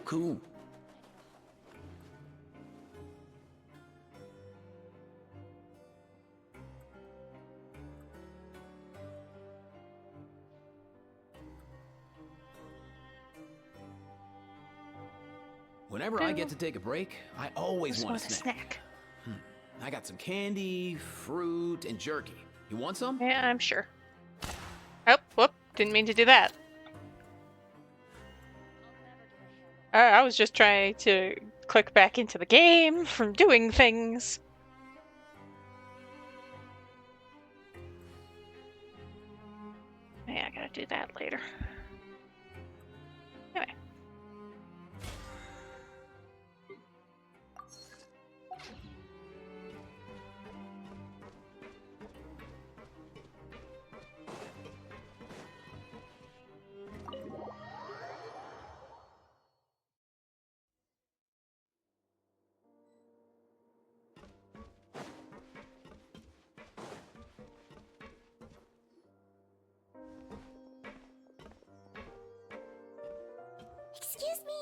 Cool. Whenever I get to take a break, I always want a snack. I got some candy, fruit, and jerky. You want some? Yeah, I'm sure. Oh, whoop. Didn't mean to do that. I was just trying to click back into the game from doing things. Yeah, I gotta do that later. Anyway. Excuse me.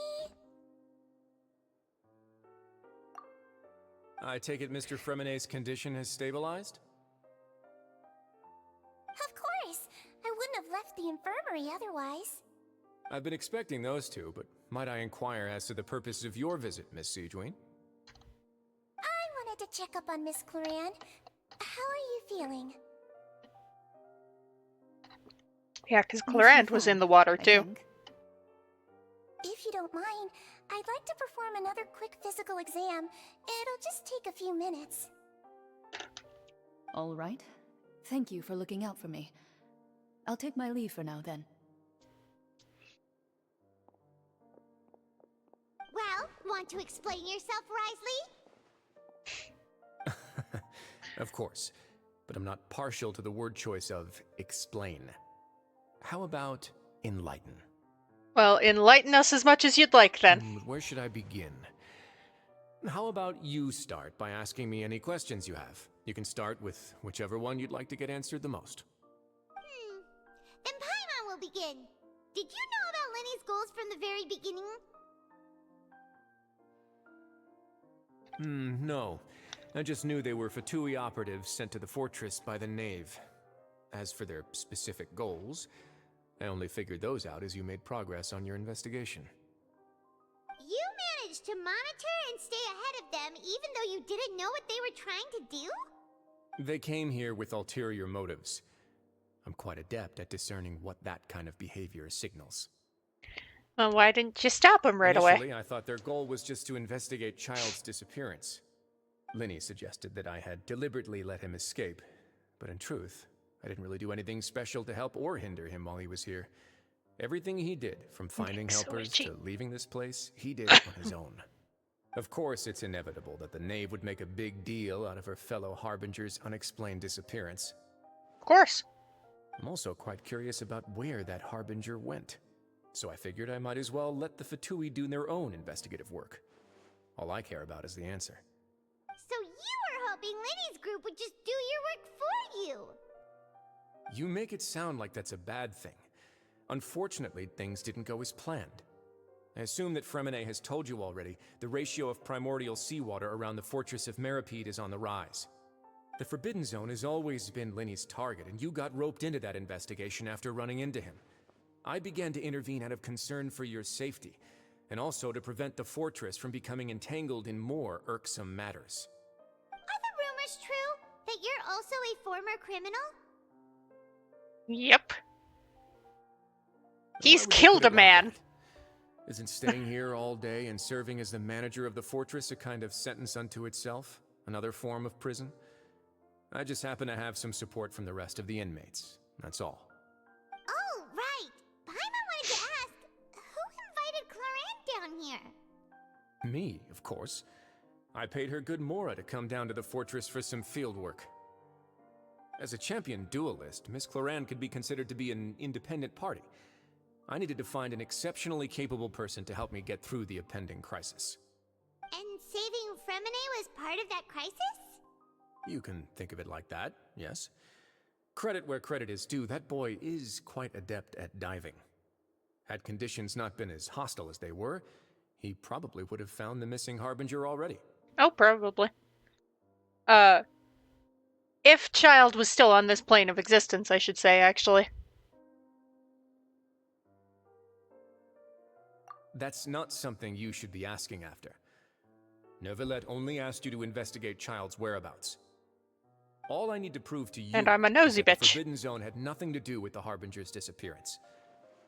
I take it Mr. Fremenet's condition has stabilized? Of course. I wouldn't have left the infirmary otherwise. I've been expecting those two, but might I inquire as to the purpose of your visit, Miss Sejuin? I wanted to check up on Miss Cloran. How are you feeling? Yeah, because Clorant was in the water too. If you don't mind, I'd like to perform another quick physical exam. It'll just take a few minutes. All right. Thank you for looking out for me. I'll take my leave for now, then. Well, want to explain yourself, Risley? Of course, but I'm not partial to the word choice of explain. How about enlighten? Well, enlighten us as much as you'd like, then. Where should I begin? How about you start by asking me any questions you have? You can start with whichever one you'd like to get answered the most. Then Paimon will begin. Did you know about Lenny's goals from the very beginning? No. I just knew they were Fatui operatives sent to the fortress by the Knave. As for their specific goals, I only figured those out as you made progress on your investigation. You managed to monitor and stay ahead of them even though you didn't know what they were trying to do? They came here with ulterior motives. I'm quite adept at discerning what that kind of behavior signals. Well, why didn't you stop them right away? Initially, I thought their goal was just to investigate Child's disappearance. Linny suggested that I had deliberately let him escape, but in truth, I didn't really do anything special to help or hinder him while he was here. Everything he did, from finding helpers to leaving this place, he did on his own. Of course, it's inevitable that the Knave would make a big deal out of her fellow Harbinger's unexplained disappearance. Of course. I'm also quite curious about where that Harbinger went. So I figured I might as well let the Fatui do their own investigative work. All I care about is the answer. So you were hoping Lenny's group would just do your work for you? You make it sound like that's a bad thing. Unfortunately, things didn't go as planned. I assume that Fremenet has told you already, the ratio of primordial seawater around the fortress of Meripede is on the rise. The Forbidden Zone has always been Linny's target, and you got roped into that investigation after running into him. I began to intervene out of concern for your safety, and also to prevent the fortress from becoming entangled in more irksome matters. Are the rumors true that you're also a former criminal? Yep. Why He's would you killed put a it like man. that? Isn't staying here all day and serving as the manager of the fortress a kind of sentence unto itself? Another form of prison? I just happen to have some support from the rest of the inmates. That's all. Oh, right. Paimon wanted to ask, who invited Clorant down here? Me, of course. I paid her good mora to come down to the fortress for some field work. As a champion duelist, Miss Cloran could be considered to be an independent party. I needed to find an exceptionally capable person to help me get through the impending crisis. And saving Fremenet was part of that crisis? You can think of it like that, yes. Credit where credit is due, that boy is quite adept at diving. Had conditions not been as hostile as they were, he probably would have found the missing Harbinger already. Oh, probably. If Child was still on this plane of existence, I should say, actually. That's not something you should be asking after. Neuvillette only asked you to investigate Child's whereabouts. All I need to prove to you And I'm a nosy is that the bitch. Forbidden Zone had nothing to do with the Harbinger's disappearance.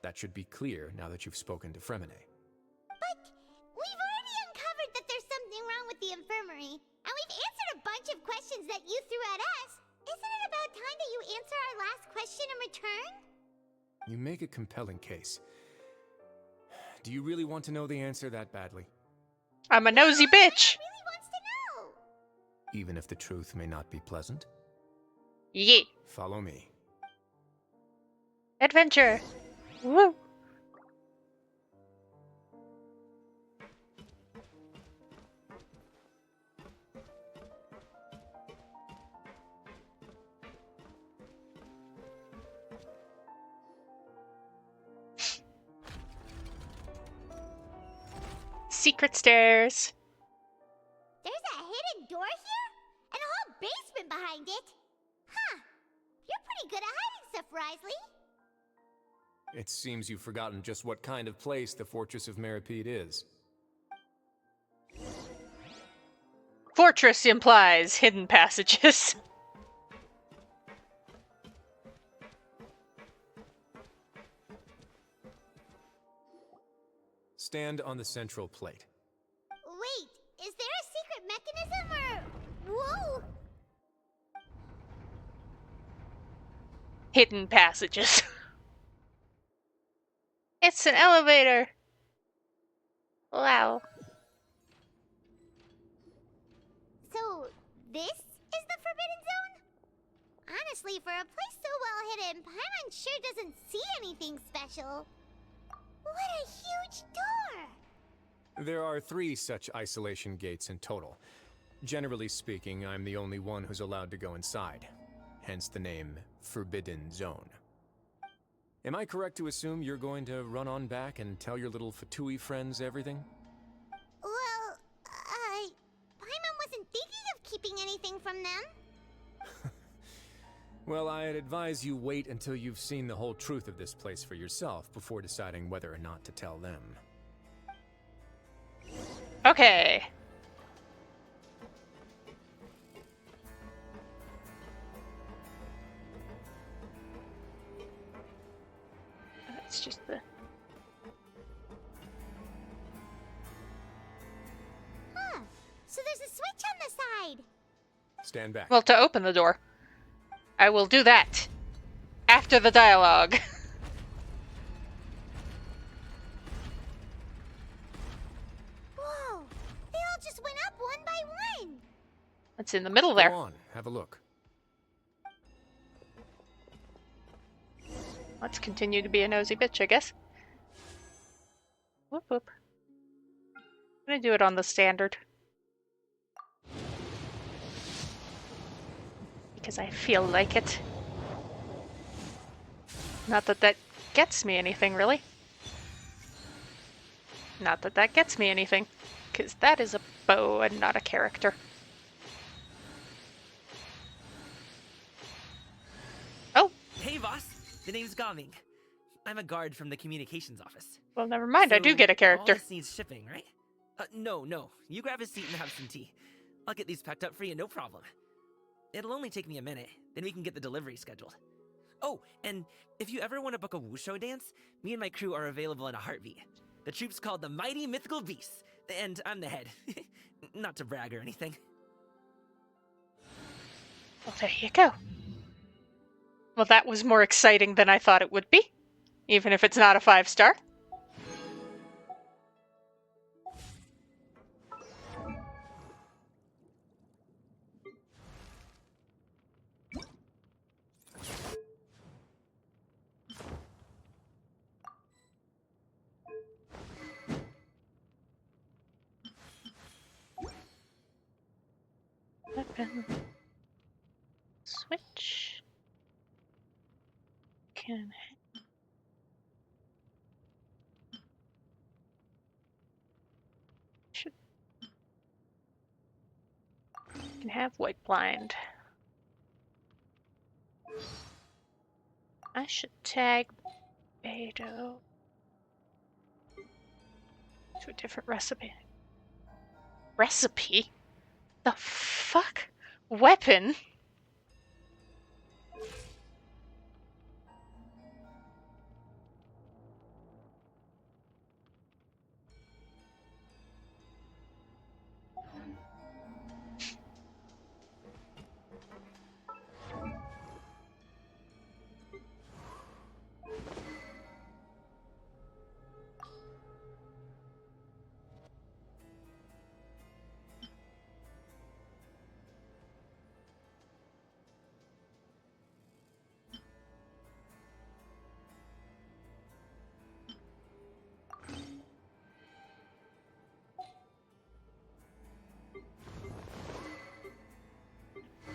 That should be clear now that you've spoken to Fremine. But we've already uncovered that there's something wrong with the infirmary, and we've answered a bunch of questions that you threw at us. Isn't it about time that you answer our last question in return? You make a compelling case. Do you really want to know the answer that badly? I'm a nosy bitch. Really wants to know. Even if the truth may not be pleasant? Yeah. Follow me. Adventure. Woo. Secret stairs. There's a hidden door here? And a whole basement behind it? Huh. You're pretty good at hiding stuff, Risley. It seems you've forgotten just what kind of place the Fortress of Meripede is. Fortress implies hidden passages. Stand on the central plate. Wait, is there a secret mechanism or... Whoa! Hidden passages. It's an elevator. Wow. So, this is the Forbidden Zone? Honestly, for a place so well hidden, Paimon sure doesn't see anything special. What a huge door! There are 3 such isolation gates in total. Generally speaking, I'm the only one who's allowed to go inside. Hence the name Forbidden Zone. Am I correct to assume you're going to run on back and tell your little Fatui friends everything? Well, Paimon wasn't thinking of keeping anything from them. Well, I'd advise you wait until you've seen the whole truth of this place for yourself before deciding whether or not to tell them. Okay. That's just the... Huh. So there's a switch on the side. Stand back. Well, to open the door. I will do that. After the dialogue. Whoa! They all just went up one by one. It's in the middle Go there. on, have a look. Let's continue to be a nosy bitch, I guess. Whoop whoop. I'm gonna do it on the standard. Because I feel like it. Not that that gets me anything, really. Not that that gets me anything. Because that is a bow and not a character. Oh, Hey, boss. The name's Gaming. I'm a guard from the communications office. well, never mind. I do So, get a character. All this needs shipping, right? No. You grab a seat and have some tea. I'll get these packed up for you, no problem. It'll only take me a minute, then we can get the delivery scheduled. Oh, and if you ever want to book a wushu dance, me and my crew are available in a heartbeat. The troupe's called the Mighty Mythical Beasts, and I'm the head. Not to brag or anything. Well, there you go. Well, that was more exciting than I thought it would be. Even if it's not a 5-star. Weapon. Switch. Can can have white blind. I should tag Beto to a different recipe. Recipe? The fuck? Weapon?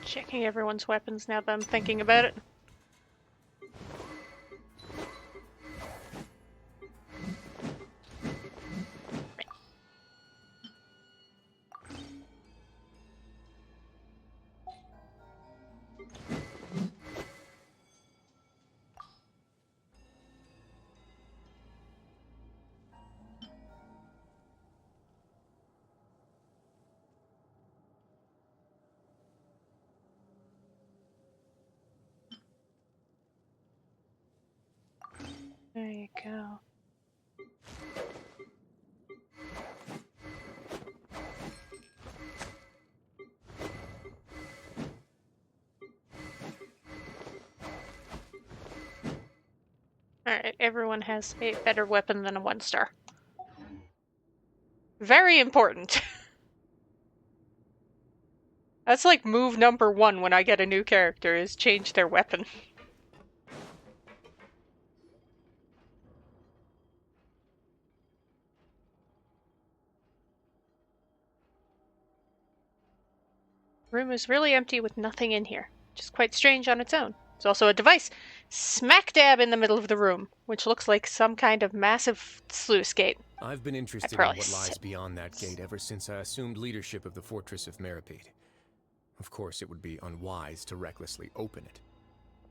Checking everyone's weapons now that I'm thinking about it. There you go. Alright, everyone has a better weapon than a 1-star. Very important. That's like move number 1 when I get a new character, is change their weapon. Room is really empty with nothing in here, which is quite strange on its own. There's also a device smack dab in the middle of the room, which looks like some kind of massive sluice gate. I've been interested in what lies beyond that gate ever since I assumed leadership of the Fortress of Meripede. Of course, it would be unwise to recklessly open it,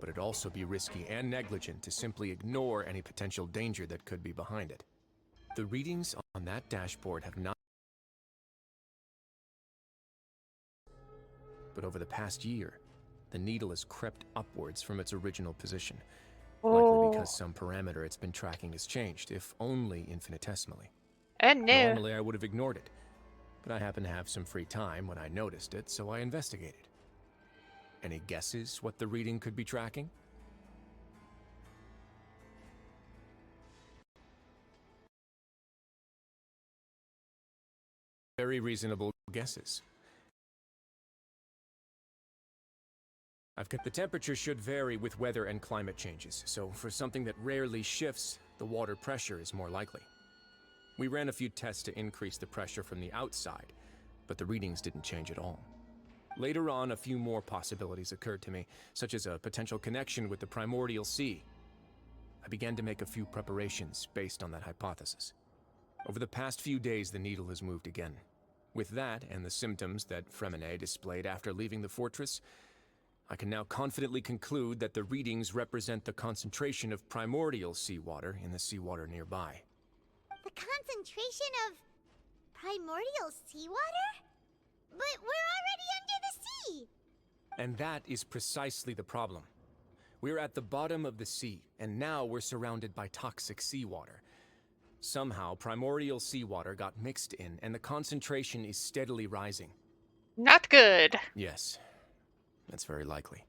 but it'd also be risky and negligent to simply ignore any potential danger that could be behind it. The readings on that dashboard have not... But over the past year, the needle has crept upwards from its original position. Likely because some parameter it's been tracking has changed, if only infinitesimally. And no. Normally I would have ignored it, but I happened to have some free time when I noticed it, so I investigated. Any guesses what the reading could be tracking? Very reasonable guesses. The temperature should vary with weather and climate changes, so for something that rarely shifts, the water pressure is more likely. We ran a few tests to increase the pressure from the outside, but the readings didn't change at all. Later on, a few more possibilities occurred to me, such as a potential connection with the primordial sea. I began to make a few preparations based on that hypothesis. Over the past few days, the needle has moved again. With that, and the symptoms that Fremine displayed after leaving the fortress, I can now confidently conclude that the readings represent the concentration of primordial seawater in the seawater nearby. The concentration of primordial seawater? But we're already under the sea! And that is precisely the problem. We're at the bottom of the sea, and now we're surrounded by toxic seawater. Somehow, primordial seawater got mixed in, and the concentration is steadily rising. Not good. Yes, that's very likely.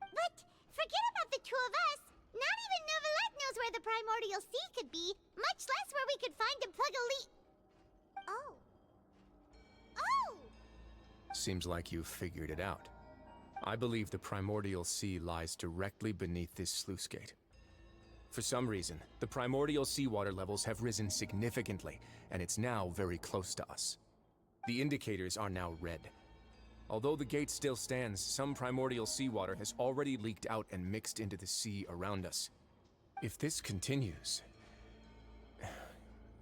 But forget about the two of us. Not even Novelette knows where the primordial sea could be, much less where we could find and plug a leak. Oh. Oh! Seems like you've figured it out. I believe the primordial sea lies directly beneath this sluice gate. For some reason, the primordial seawater levels have risen significantly, and it's now very close to us. The indicators are now red. Although the gate still stands, some primordial seawater has already leaked out and mixed into the sea around us. If this continues,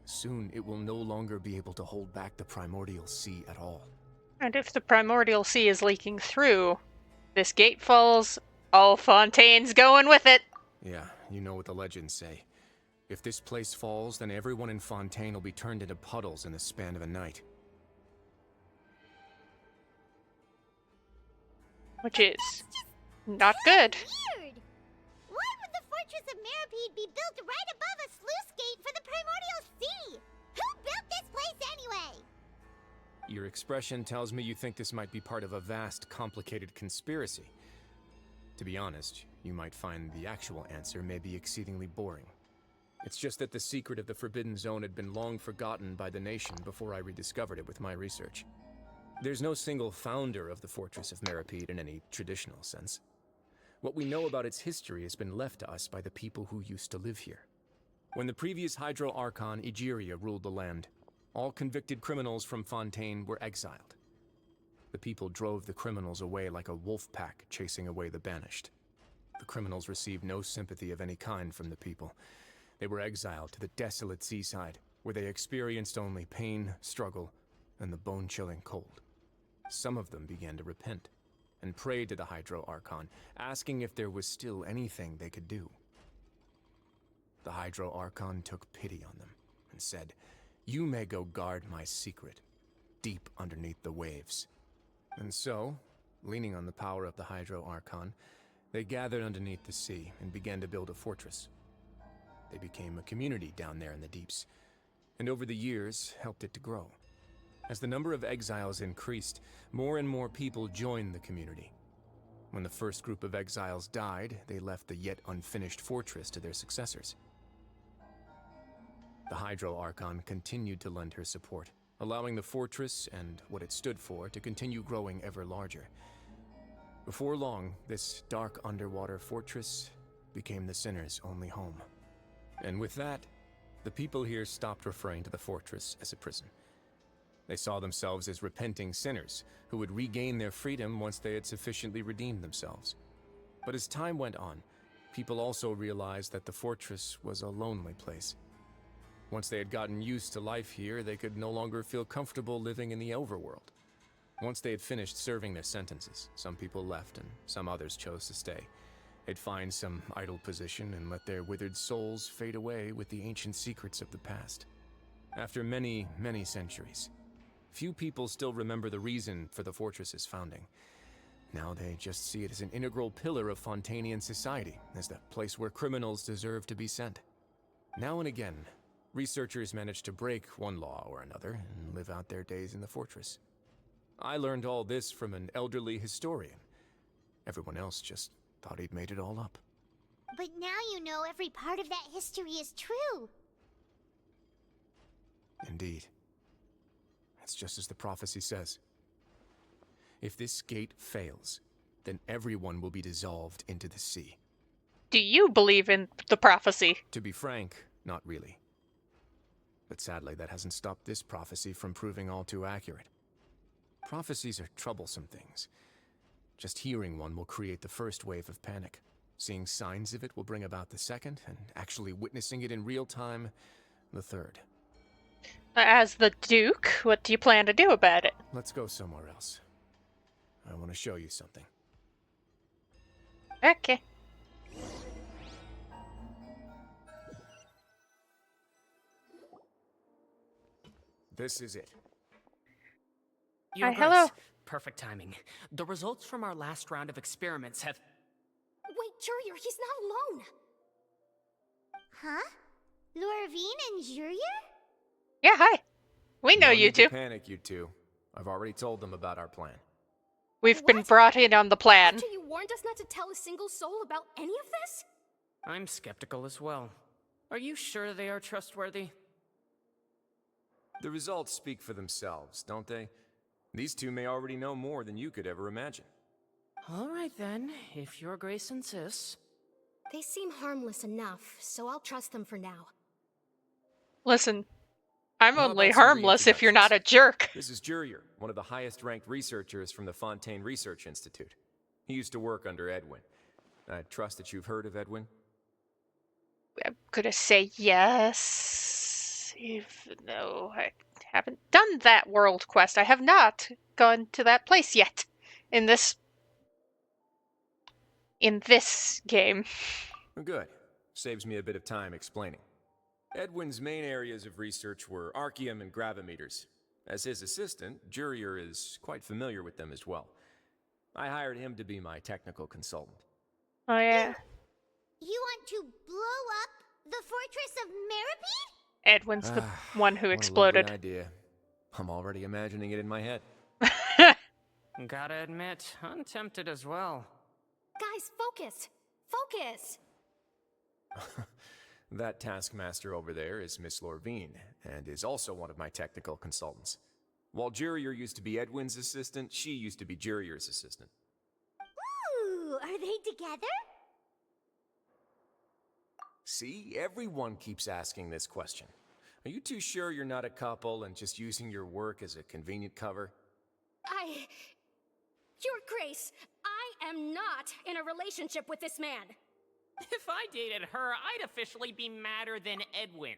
soon it will no longer be able to hold back the primordial sea at all. And if the primordial sea is leaking through, this gate falls, all Fontaine's going with it. Yeah, you know what the legends say. If this place falls, then everyone in Fontaine will be turned into puddles in the span of a night. Which is not good. Weird! Why would the Fortress of Meripede be built right above a sluice gate for the Primordial Sea? Who built this place anyway? Your expression tells me you think this might be part of a vast, complicated conspiracy. To be honest, you might find the actual answer may be exceedingly boring. It's just that the secret of the Forbidden Zone had been long forgotten by the nation before I rediscovered it with my research. There's no single founder of the Fortress of Meripede in any traditional sense. What we know about its history has been left to us by the people who used to live here. When the previous Hydro Archon Egeria ruled the land, all convicted criminals from Fontaine were exiled. The people drove the criminals away like a wolf pack chasing away the banished. The criminals received no sympathy of any kind from the people. They were exiled to the desolate seaside, where they experienced only pain, struggle, and the bone-chilling cold. Some of them began to repent, and prayed to the Hydro Archon, asking if there was still anything they could do. The Hydro Archon took pity on them, and said, "You may go guard my secret, deep underneath the waves." And so, leaning on the power of the Hydro Archon, they gathered underneath the sea and began to build a fortress. They became a community down there in the deeps, and over the years helped it to grow. As the number of exiles increased, more and more people joined the community. When the first group of exiles died, they left the yet unfinished fortress to their successors. The Hydro Archon continued to lend her support, allowing the fortress and what it stood for to continue growing ever larger. Before long, this dark underwater fortress became the sinner's only home. And with that, the people here stopped referring to the fortress as a prison. They saw themselves as repenting sinners who would regain their freedom once they had sufficiently redeemed themselves. But as time went on, people also realized that the fortress was a lonely place. Once they had gotten used to life here, they could no longer feel comfortable living in the overworld. Once they had finished serving their sentences, some people left and some others chose to stay. They'd find some idle position and let their withered souls fade away with the ancient secrets of the past. After many, many centuries, few people still remember the reason for the fortress's founding. Now they just see it as an integral pillar of Fontainian society, as the place where criminals deserve to be sent. Now and again, researchers manage to break one law or another and live out their days in the fortress. I learned all this from an elderly historian. Everyone else just thought he'd made it all up. But now you know every part of that history is true. Indeed. It's just as the prophecy says. If this gate fails, then everyone will be dissolved into the sea. Do you believe in the prophecy? To be frank, not really. But sadly, that hasn't stopped this prophecy from proving all too accurate. Prophecies are troublesome things. Just hearing one will create the first wave of panic. Seeing signs of it will bring about the second, and actually witnessing it in real time, the third. As the Duke, what do you plan to do about it? Let's go somewhere else. I want to show you something. Okay. This is it. Your Hi, hello. Grace, perfect timing. The results from our last round of experiments have... Wait, Jurier, he's not alone! Huh? Lorvine and Jurier? Yeah, hi. We know No you need to two. panic, you two. I've already told them about our plan. We've been What? brought in on the plan. After you warned us not to tell a single soul about any of this? I'm skeptical as well. Are you sure they are trustworthy? The results speak for themselves, don't they? These two may already know more than you could ever imagine. All right then, if your Grace insists. They seem harmless enough, so I'll trust them for now. Listen, I'm How only about some harmless if you're not a jerk. This is Jurier, one of the highest-ranked researchers from the Fontaine Research Institute. He used to work under Edwin. I trust that you've heard of Edwin? I'm gonna say yes, even though I haven't done that world quest. I have not gone to that place yet in this game. Good. Saves me a bit of time explaining. Edwin's main areas of research were archaeum and gravimeters. As his assistant, Jurier is quite familiar with them as well. I hired him to be my technical consultant. Oh yeah. You want to blow up the fortress of Meripede? Edwin's the one who What exploded. a lovely idea. I'm already imagining it in my head. Gotta admit, I'm tempted as well. Guys, focus! Focus! That taskmaster over there is Miss Lorvine, and is also one of my technical consultants. While Jurier used to be Edwin's assistant, she used to be Jurier's assistant. Ooh, are they together? See, everyone keeps asking this question. Are you too sure you're not a couple and just using your work as a convenient cover? Your Grace, I am not in a relationship with this man. If I dated her, I'd officially be madder than Edwin.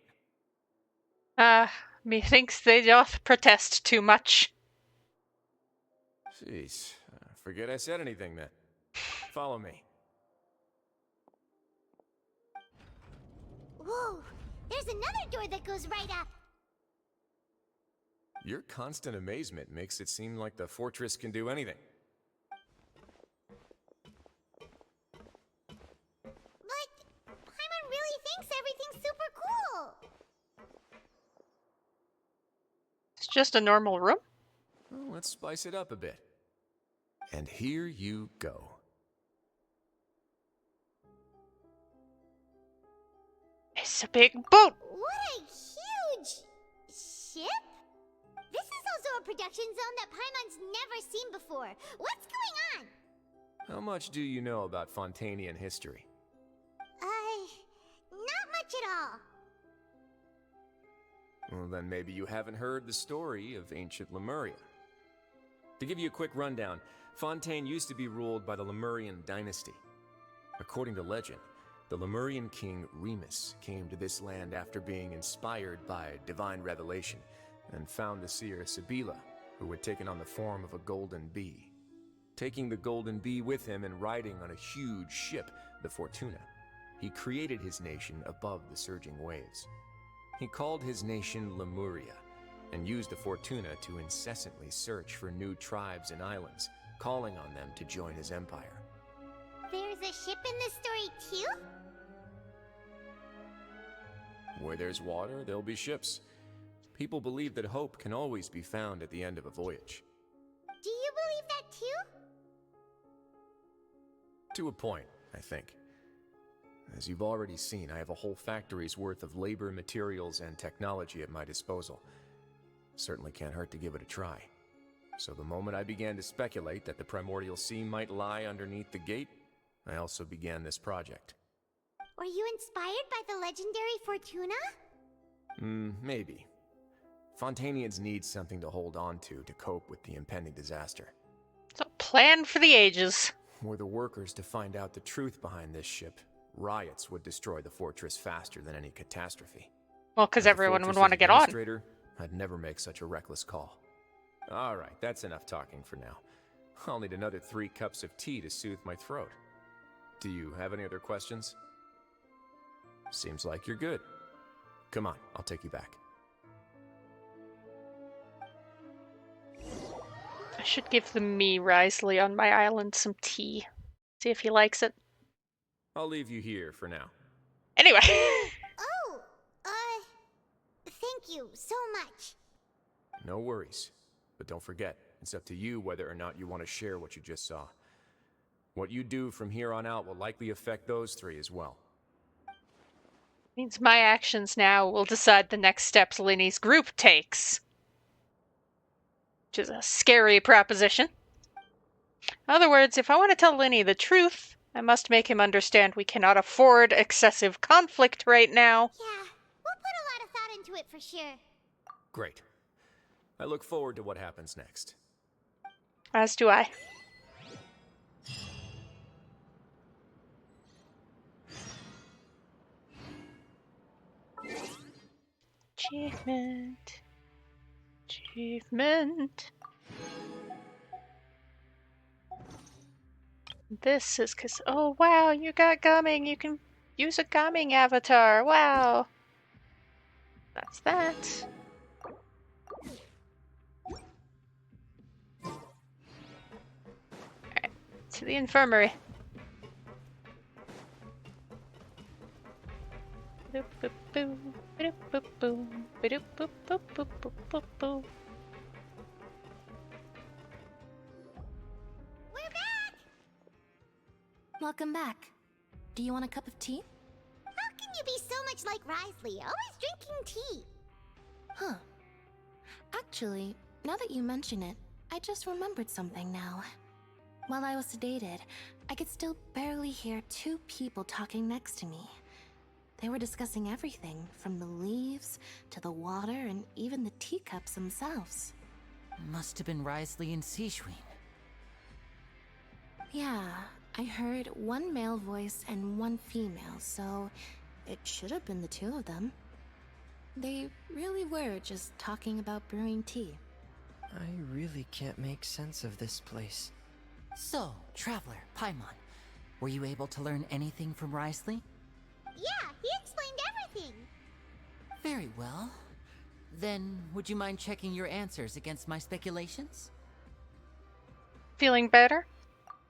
Methinks they doth protest too much. Jeez, forget I said anything then. Follow me. Whoa, there's another door that goes right up. Your constant amazement makes it seem like the fortress can do anything. But Paimon really thinks everything's super cool. It's just a normal room? Well, let's spice it up a bit. And here you go. It's a big boat! What a huge ship? This is also a production zone that Paimon's never seen before. What's going on? How much do you know about Fontanian history? Not much at all. Well, then maybe you haven't heard the story of ancient Lemuria. To give you a quick rundown, Fontaine used to be ruled by the Lemurian dynasty. According to legend, the Lemurian king Remus came to this land after being inspired by divine revelation and found the seer Sibila, who had taken on the form of a golden bee. Taking the golden bee with him and riding on a huge ship, the Fortuna, he created his nation above the surging waves. He called his nation Lemuria and used the Fortuna to incessantly search for new tribes and islands, calling on them to join his empire. There's a ship in this story too? Where there's water, there'll be ships. People believe that hope can always be found at the end of a voyage. Do you believe that too? To a point, I think. As you've already seen, I have a whole factory's worth of labor, materials, and technology at my disposal. Certainly can't hurt to give it a try. So the moment I began to speculate that the Primordial Sea might lie underneath the gate, I also began this project. Were you inspired by the legendary Fortuna? Maybe. Fontanians need something to hold on to cope with the impending disaster. It's a plan for the ages. Were the workers to find out the truth behind this ship, riots would destroy the fortress faster than any catastrophe. Well, because everyone would want to get on. I'd never make such a reckless call. All right, that's enough talking for now. I'll need another 3 cups of tea to soothe my throat. Do you have any other questions? Seems like you're good. Come on, I'll take you back. I should give the me Risley on my island some tea. See if he likes it. I'll leave you here for now. Anyway. Oh, thank you so much. No worries. But don't forget, it's up to you whether or not you want to share what you just saw. What you do from here on out will likely affect those 3 as well. Means my actions now will decide the next steps Linny's group takes. Which is a scary proposition. In other words, if I want to tell Linny the truth, I must make him understand we cannot afford excessive conflict right now. Yeah, we'll put a lot of thought into it for sure. Great. I look forward to what happens next. As do I. Achievement. Achievement. This is cause oh wow, you got gumming. You can use a gumming avatar. Wow. That's that. Alright, to the infirmary. We're back! Welcome back. Do you want a cup of tea? How can you be so much like Risley, always drinking tea? Huh. Actually, now that you mention it, I just remembered something now. While I was sedated, I could still barely hear two people talking next to me. They were discussing everything, from the leaves to the water and even the teacups themselves. Must have been Risley and Sishwin. Yeah, I heard one male voice and one female, so it should have been the two of them. They really were just talking about brewing tea. I really can't make sense of this place. So, Traveler, Paimon, were you able to learn anything from Risley? Yeah, he explained everything. Very well. Then, would you mind checking your answers against my speculations? Feeling better?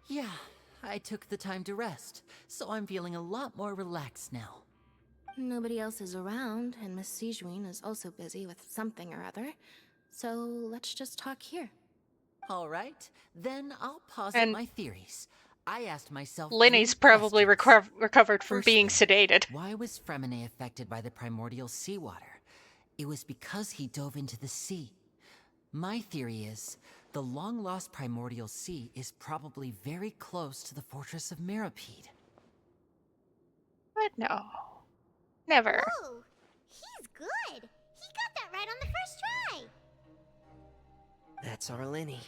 Yeah, I took the time to rest, so I'm feeling a lot more relaxed now. Nobody else is around, and Miss Sijwin is also busy with something or other. So let's just talk here. All right, then I'll posit And my theories. I asked myself Linny's 3 probably questions. recovered from being Firstly, sedated. why was Fremine affected by the primordial seawater? It was because he dove into the sea. My theory is, the long-lost primordial sea is probably very close to the fortress of Mirapede. What? No. Never. Ooh, he's good. He got that right on the first try. That's our Linny.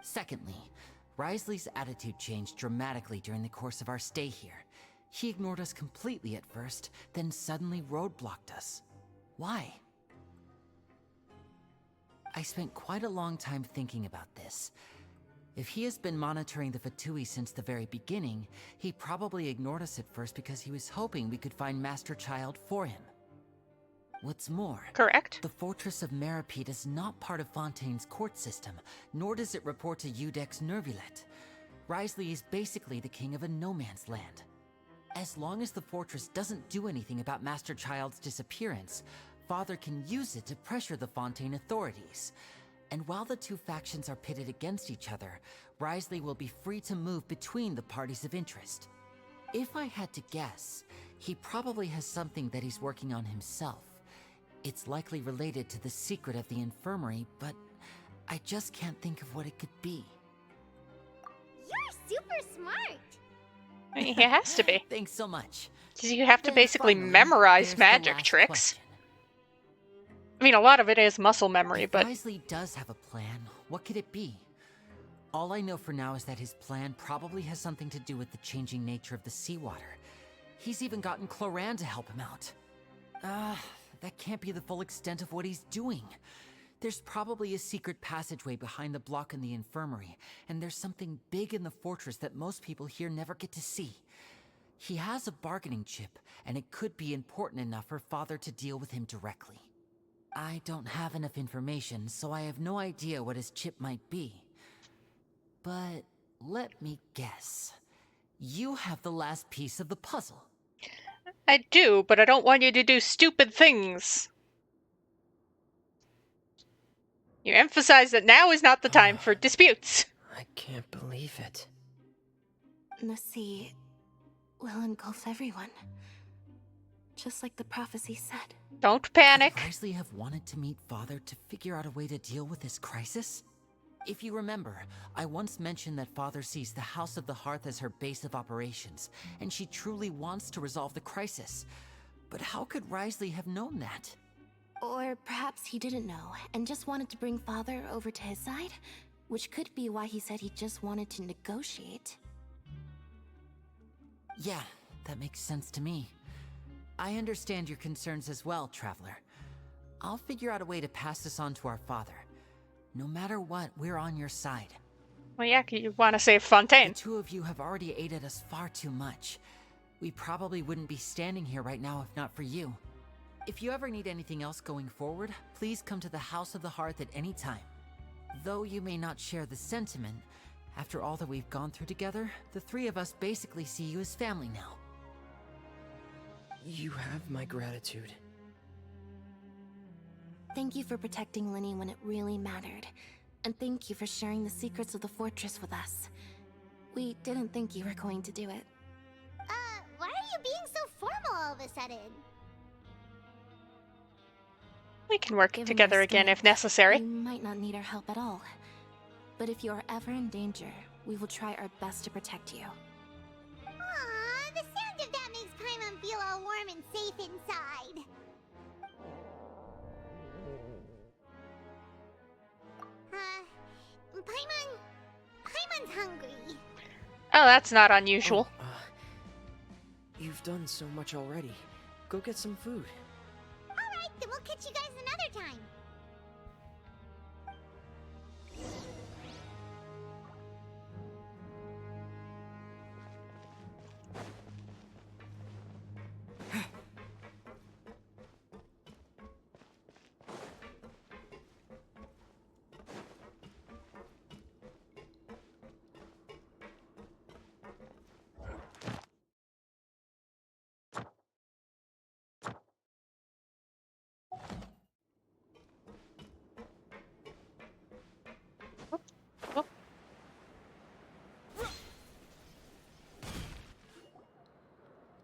Secondly, Risley's attitude changed dramatically during the course of our stay here. He ignored us completely at first, then suddenly roadblocked us. Why? I spent quite a long time thinking about this. If he has been monitoring the Fatui since the very beginning, he probably ignored us at first because he was hoping we could find Master Child for him. What's more, Correct. the Fortress of Mirapede is not part of Fontaine's court system, nor does it report to Udex Nervulet. Risley is basically the king of a no-man's land. As long as the fortress doesn't do anything about Master Child's disappearance, Father can use it to pressure the Fontaine authorities. And while the two factions are pitted against each other, Risley will be free to move between the parties of interest. If I had to guess, he probably has something that he's working on himself. It's likely related to the secret of the infirmary, but I just can't think of what it could be. You're super smart. I mean, he has to be. Thanks so much. 'Cause you have to Then basically finally, memorize there's the magic last tricks. question. I mean, a lot of it is muscle memory, If but Risley does have a plan, what could it be? All I know for now is that his plan probably has something to do with the changing nature of the seawater. He's even gotten Cloran to help him out. That can't be the full extent of what he's doing. There's probably a secret passageway behind the block in the infirmary, and there's something big in the fortress that most people here never get to see. He has a bargaining chip, and it could be important enough for Father to deal with him directly. I don't have enough information, so I have no idea what his chip might be. But let me guess. You have the last piece of the puzzle. I do, but I don't want you to do stupid things. You emphasize that now is not the time for disputes. I can't believe it. The sea will engulf everyone. Just like the prophecy said. Don't panic. Could Risley have wanted to meet Father to figure out a way to deal with this crisis? If you remember, I once mentioned that Father sees the House of the Hearth as her base of operations, and she truly wants to resolve the crisis. But how could Risley have known that? Or perhaps he didn't know, and just wanted to bring Father over to his side? Which could be why he said he just wanted to negotiate. Yeah, that makes sense to me. I understand your concerns as well, Traveler. I'll figure out a way to pass this on to our father. No matter what, we're on your side. Well, yeah, you want to save The Fontaine. two of you have already aided us far too much. We probably wouldn't be standing here right now if not for you. If you ever need anything else going forward, please come to the House of the Hearth at any time. Though you may not share the sentiment, after all that we've gone through together, the three of us basically see you as family now. You have my gratitude. Thank you for protecting Linny when it really mattered. And thank you for sharing the secrets of the fortress with us. We didn't think you were going to do it. Why are you being so formal all of a sudden? We can work Given together our again if strength, necessary. You might not need our help at all. But if you are ever in danger, we will try our best to protect you. Aww, the sound of that makes Paimon feel all warm and safe inside. Paimon's hungry. Oh, that's not unusual. You've done so much already. Go get some food. Alright, then we'll catch you guys another time.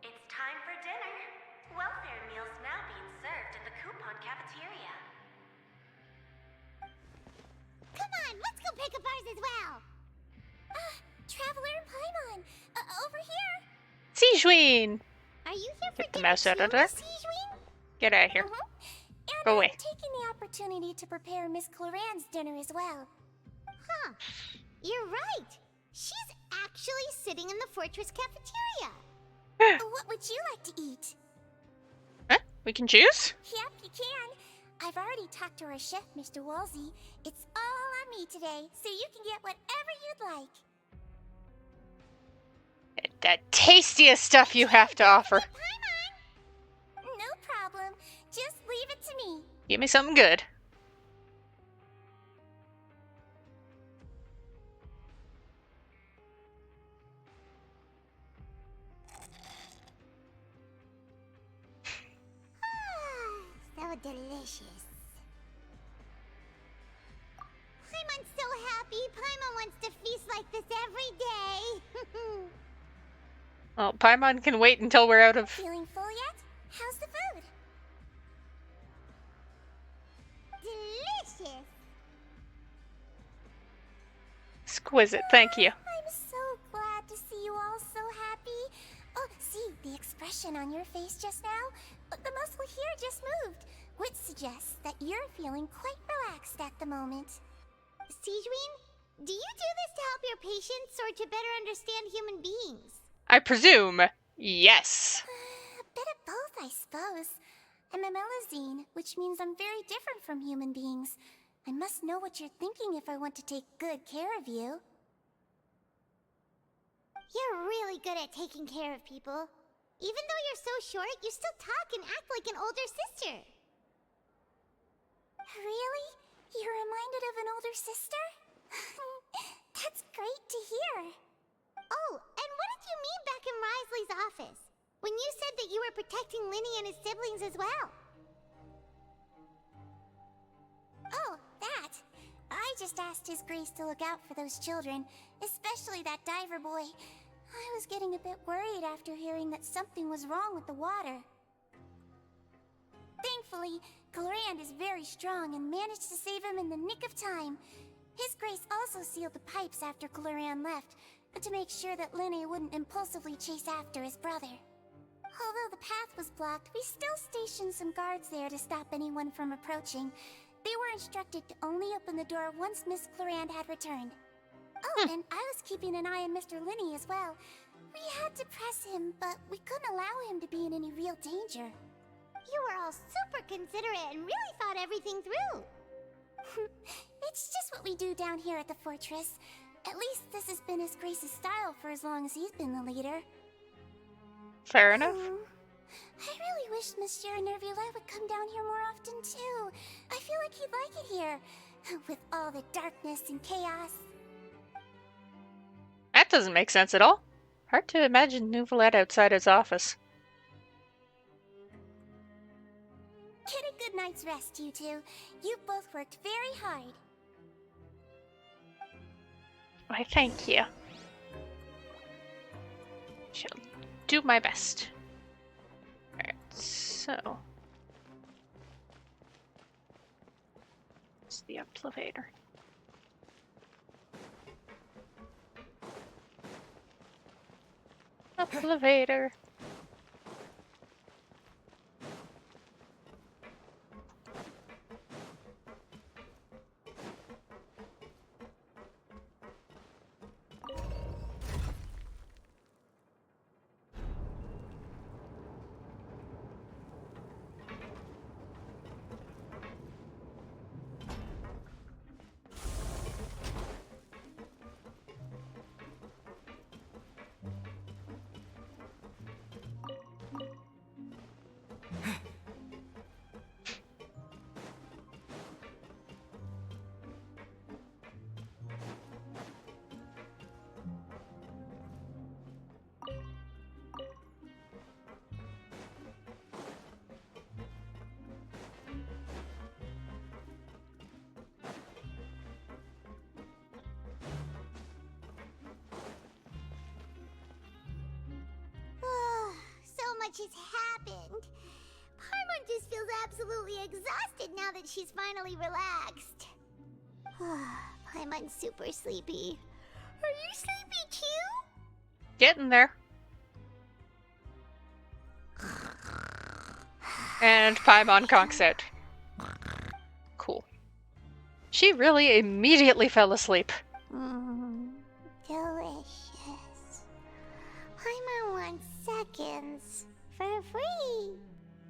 It's time for dinner. Welfare meals now being served in the coupon cafeteria. Come on, let's go pick up ours as well. Traveler and Paimon, over here. Sijuin! Are you here Get for the dinner mouse out too, of there. Miss Sijuin? Get out of here. And Go away. I'm taking the opportunity to prepare Miss Cloran's dinner as well. Huh. You're right. She's actually sitting in the fortress cafeteria. What would you like to eat? Huh? We can choose? Yep, you can. I've already talked to our chef, Mr. Woolsey. It's all on me today, so you can get whatever you'd like. The tastiest stuff you have to offer. No problem. Just leave it to me. Give me something good. So delicious. Paimon's so happy. Paimon wants to feast like this every day. Well, Paimon can wait until we're out of... Feeling full yet? How's the food? Delicious. Exquisite, thank you. I'm so glad to see you all so happy. Oh, see, the expression on your face just now? The muscle here just moved, which suggests that you're feeling quite relaxed at the moment. Sijuin, do you do this to help your patients or to better understand human beings? I presume, yes. A bit of both, I suppose. I'm a Melazine, which means I'm very different from human beings. I must know what you're thinking if I want to take good care of you. You're really good at taking care of people. Even though you're so short, you still talk and act like an older sister. Really? You're reminded of an older sister? That's great to hear. Oh, and what did you mean back in Risley's office? When you said that you were protecting Linny and his siblings as well? Oh, that. I just asked His Grace to look out for those children, especially that diver boy. I was getting a bit worried after hearing that something was wrong with the water. Thankfully, Clorand is very strong and managed to save him in the nick of time. His Grace also sealed the pipes after Clorand left, to make sure that Linny wouldn't impulsively chase after his brother. Although the path was blocked, we still stationed some guards there to stop anyone from approaching. They were instructed to only open the door once Miss Clorand had returned. Oh, and I was keeping an eye on Mr. Linny as well. We had to press him, but we couldn't allow him to be in any real danger. You were all super considerate and really thought everything through. It's just what we do down here at the fortress. At least this has been his Grace's style for as long as he's been the leader. Fair enough. I really wish Monsieur Nervulette would come down here more often too. I feel like he'd like it here, with all the darkness and chaos. That doesn't make sense at all. Hard to imagine Neuvillette outside his office. Get a good night's rest, you two. You both worked very hard. Why, thank you. Shall do my best. Alright, so. It's the elevator. Elevator. So much has happened. Paimon just feels absolutely exhausted now that she's finally relaxed. Paimon's super sleepy. Are you sleepy too? Getting there. And Paimon conks out. Cool. She really immediately fell asleep. Delicious. Paimon wants seconds for free.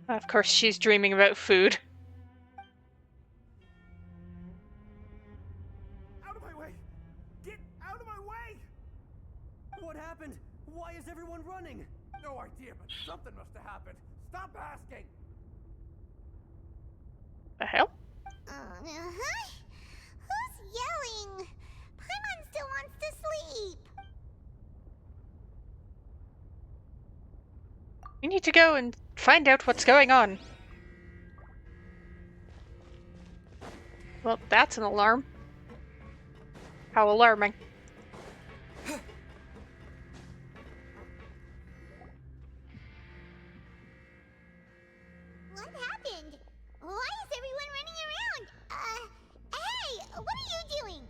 Of course, she's dreaming about food. Out of my way! Get out of my way! What happened? Why is everyone running? No idea, but something must have happened. Stop asking! The hell? Who's yelling? Paimon still wants to sleep. We need to go and find out what's going on. Well, that's an alarm. How alarming. What happened? Why is everyone running around? Hey, what are you doing?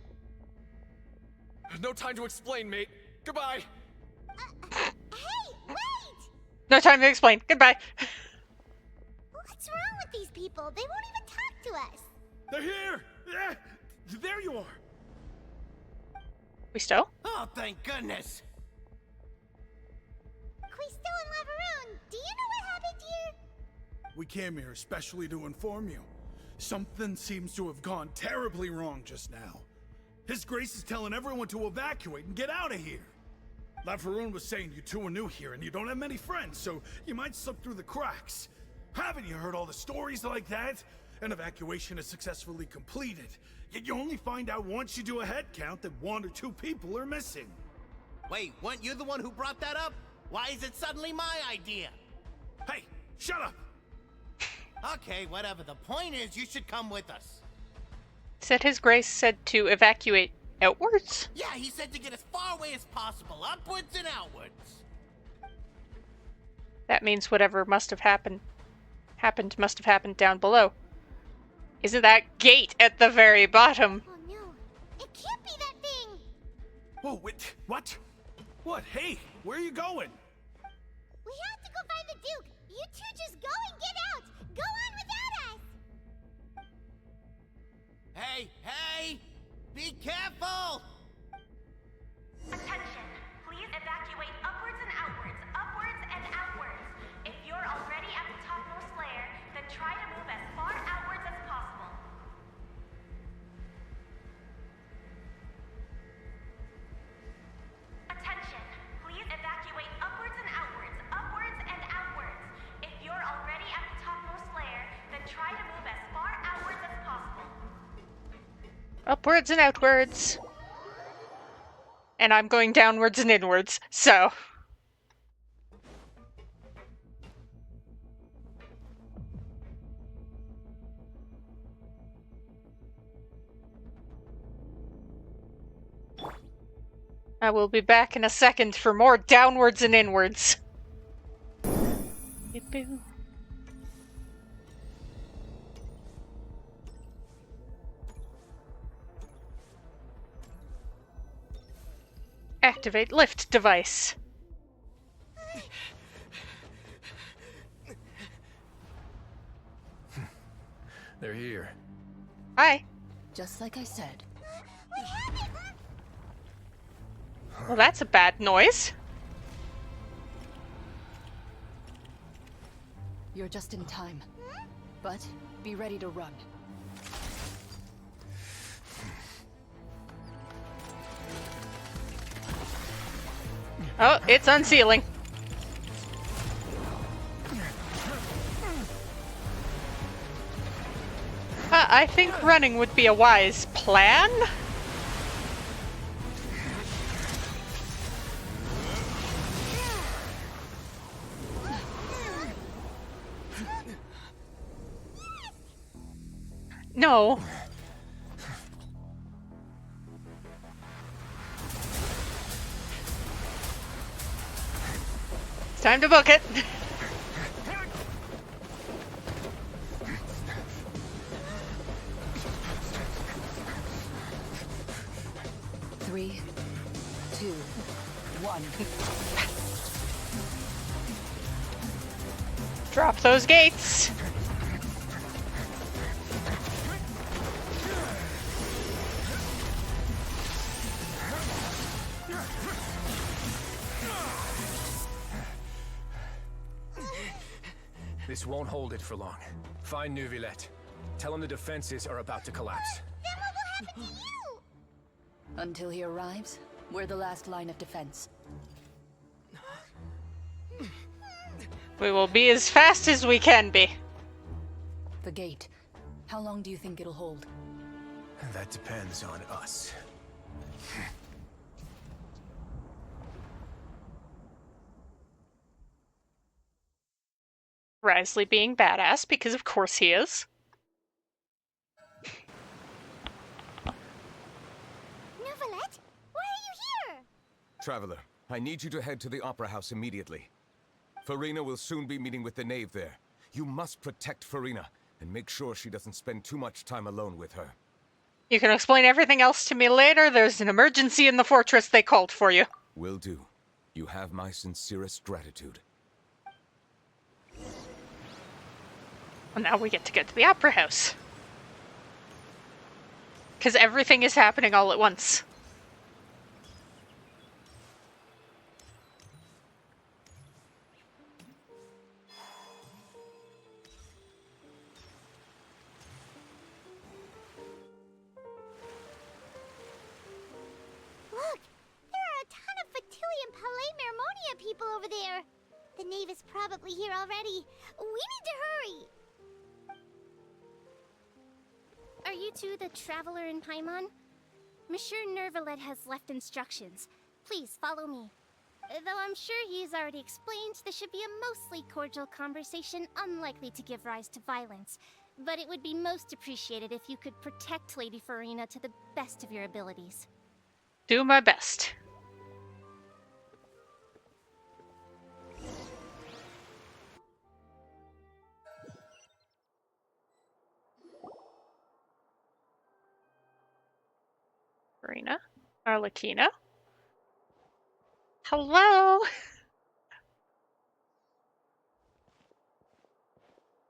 No time to explain, mate. Goodbye. Hey, wait! No time to explain. Goodbye. What's wrong with these people? They won't even talk to us. They're here! Yeah, there you are! We still? Oh, thank goodness! Quisto and Lavaroon, do you know what happened here? We came here especially to inform you. Something seems to have gone terribly wrong just now. His Grace is telling everyone to evacuate and get out of here. Lavaroon was saying you two are new here and you don't have many friends, so you might slip through the cracks. Haven't you heard all the stories like that? An evacuation is successfully completed, yet you only find out once you do a head count that 1 or 2 people are missing. Wait, weren't you the one who brought that up? Why is it suddenly my idea? Hey, shut up! Okay, whatever. The point is, you should come with us. Said His Grace said to evacuate outwards? Yeah, he said to get as far away as possible, upwards and outwards. That means whatever must have happened must have happened down below. Isn't that gate at the very bottom? Oh no, it can't be that thing! Whoa, wait, what? What? Hey, where are you going? We have to go find the Duke! You two just go and get out! Go on without us! Hey, hey! Be careful! Attention! Please evacuate upwards and outwards, upwards and outwards. If you're already at the topmost layer, Upwards and outwards. And I'm going downwards and inwards, so... I will be back in a second for more downwards and inwards. Yip-boo. Activate lift device. They're here. Hi. Just like I said. Well, that's a bad noise. You're just in time. But be ready to run. Oh, it's unsealing. I think running would be a wise plan. No. It's time to book it. Three, two, one. Drop those gates. This won't hold it for long. Find Neuvillette. Tell him the defenses are about to collapse. Then what will happen to you? Until he arrives, we're the last line of defense. We will be as fast as we can be. The gate. How long do you think it'll hold? That depends on us. Risley being badass, because of course he is. Neuvillette, why are you here? Traveler, I need you to head to the Opera House immediately. Farina will soon be meeting with the knave there. You must protect Farina, and make sure she doesn't spend too much time alone with her. You can explain everything else to me later. There's an emergency in the fortress. They called for you. Will do. You have my sincerest gratitude. Well, now we get to go to the Opera House. Because everything is happening all at once. Look, there are a ton of Fatilian Palais Mermonia people over there. The knave is probably here already. We need to hurry. Are you two the traveler in Paimon? Monsieur Neuvillette has left instructions. Please follow me. Though I'm sure he's already explained, this should be a mostly cordial conversation, unlikely to give rise to violence. But it would be most appreciated if you could protect Lady Farina to the best of your abilities. Do my best. Farina, Arlecchino. Hello.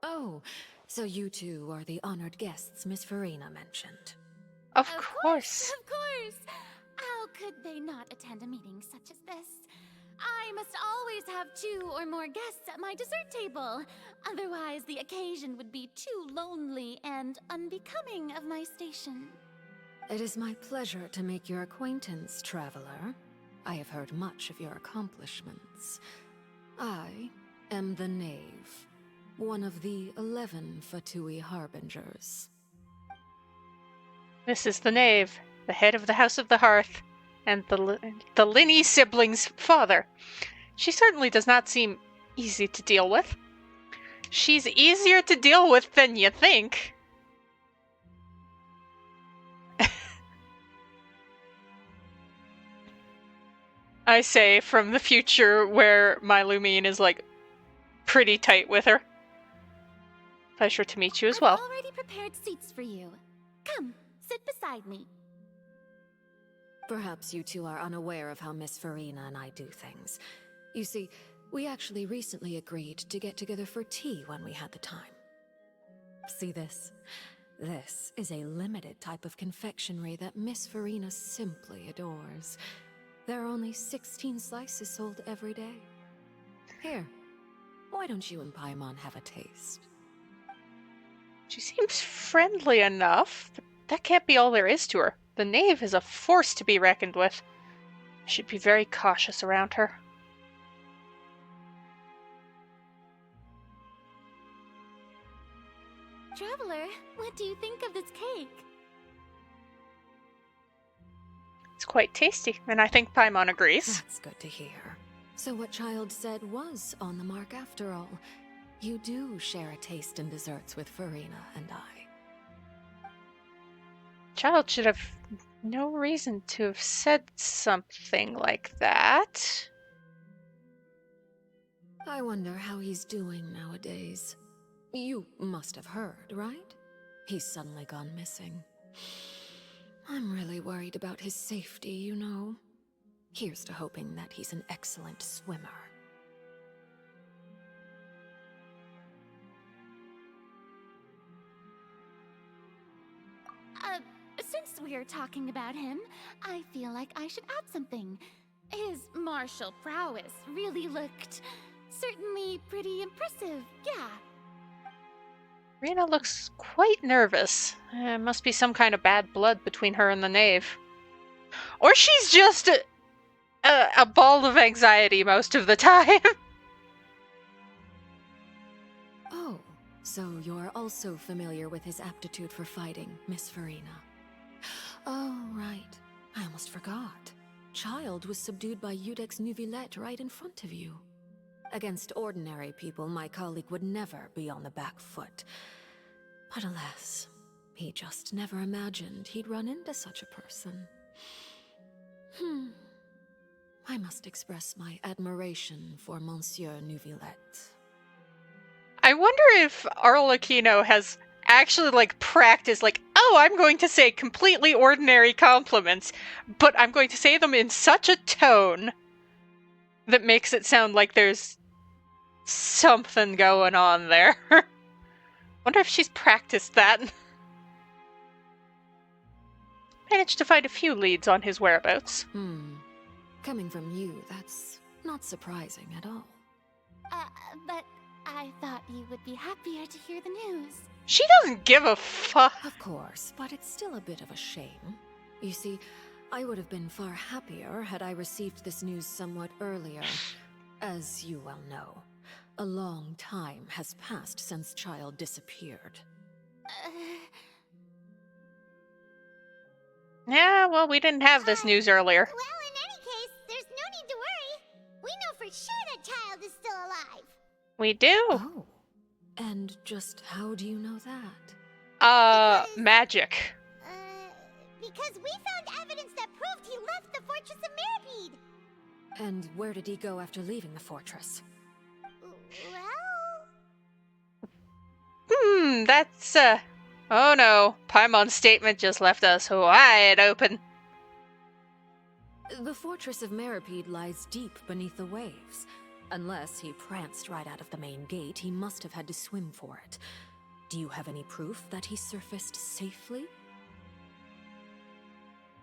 Oh, so you two are the honored guests Miss Farina mentioned. Of course. Of course! How could they not attend a meeting such as this? I must always have 2 or more guests at my dessert table. Otherwise, the occasion would be too lonely and unbecoming of my station. It is my pleasure to make your acquaintance, traveler. I have heard much of your accomplishments. I am the Knave, one of the 11 Fatui Harbingers. This is the knave, the head of the House of the Hearth, and the Linney siblings' father. She certainly does not seem easy to deal with. She's easier to deal with than you think. I say from the future where my Lumine is like pretty tight with her. Pleasure to meet you as well. I've already prepared seats for you. Come, sit beside me. Perhaps you two are unaware of how Miss Farina and I do things. You see, we actually recently agreed to get together for tea when we had the time. See this? This is a limited type of confectionery that Miss Farina simply adores. There are only 16 slices sold every day. Here, why don't you and Paimon have a taste? She seems friendly enough, but that can't be all there is to her. The knave is a force to be reckoned with. I should be very cautious around her. Traveler, what do you think of this cake? It's quite tasty, and I think Paimon agrees. That's good to hear. So what Child said was on the mark after all. You do share a taste in desserts with Farina and I. Child should have no reason to have said something like that. I wonder how he's doing nowadays. You must have heard, right? He's suddenly gone missing. I'm really worried about his safety, you know. Here's to hoping that he's an excellent swimmer. Since we're talking about him, I feel like I should add something. His martial prowess really looked certainly pretty impressive, yeah. Rena looks quite nervous. Must be some kind of bad blood between her and the knave. Or she's just a ball of anxiety most of the time. Oh, so you're also familiar with his aptitude for fighting, Miss Farina. Oh, right. I almost forgot. Child was subdued by Udex Nuvillette right in front of you. Against ordinary people, my colleague would never be on the back foot. But alas, he just never imagined he'd run into such a person. I must express my admiration for Monsieur Nuvillette. I wonder if Arlecchino has actually like practiced like, oh, I'm going to say completely ordinary compliments, but I'm going to say them in such a tone that makes it sound like there's something going on there. Wonder if she's practiced that. Managed to find a few leads on his whereabouts. Coming from you, that's not surprising at all. But I thought you would be happier to hear the news. She doesn't give a fuck. Of course, but it's still a bit of a shame. You see, I would have been far happier had I received this news somewhat earlier. As you well know, a long time has passed since Child disappeared. Yeah, well, we didn't have this news earlier. Well, in any case, there's no need to worry. We know for sure that Child is still alive. We do. Oh. And just how do you know that? Magic. Because we found evidence that proved he left the Fortress of Mirapede. And where did he go after leaving the fortress? Well... That's, oh no. Paimon's statement just left us wide open. The Fortress of Mirapede lies deep beneath the waves. Unless he pranced right out of the main gate, he must have had to swim for it. Do you have any proof that he surfaced safely?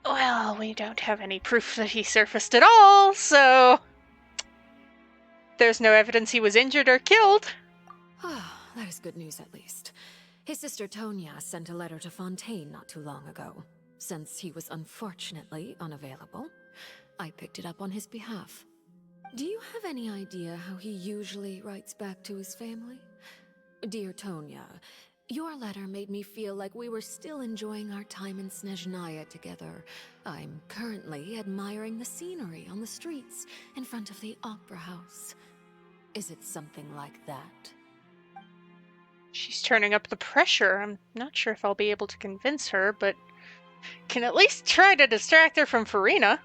Well, we don't have any proof that he surfaced at all, so... There's no evidence he was injured or killed. Ah, that is good news at least. His sister Tonya sent a letter to Fontaine not too long ago. Since he was unfortunately unavailable, I picked it up on his behalf. Do you have any idea how he usually writes back to his family? Dear Tonya, Your letter made me feel like we were still enjoying our time in Snezhnaya together. I'm currently admiring the scenery on the streets in front of the opera house. Is it something like that? She's turning up the pressure. I'm not sure if I'll be able to convince her, but can at least try to distract her from Farina.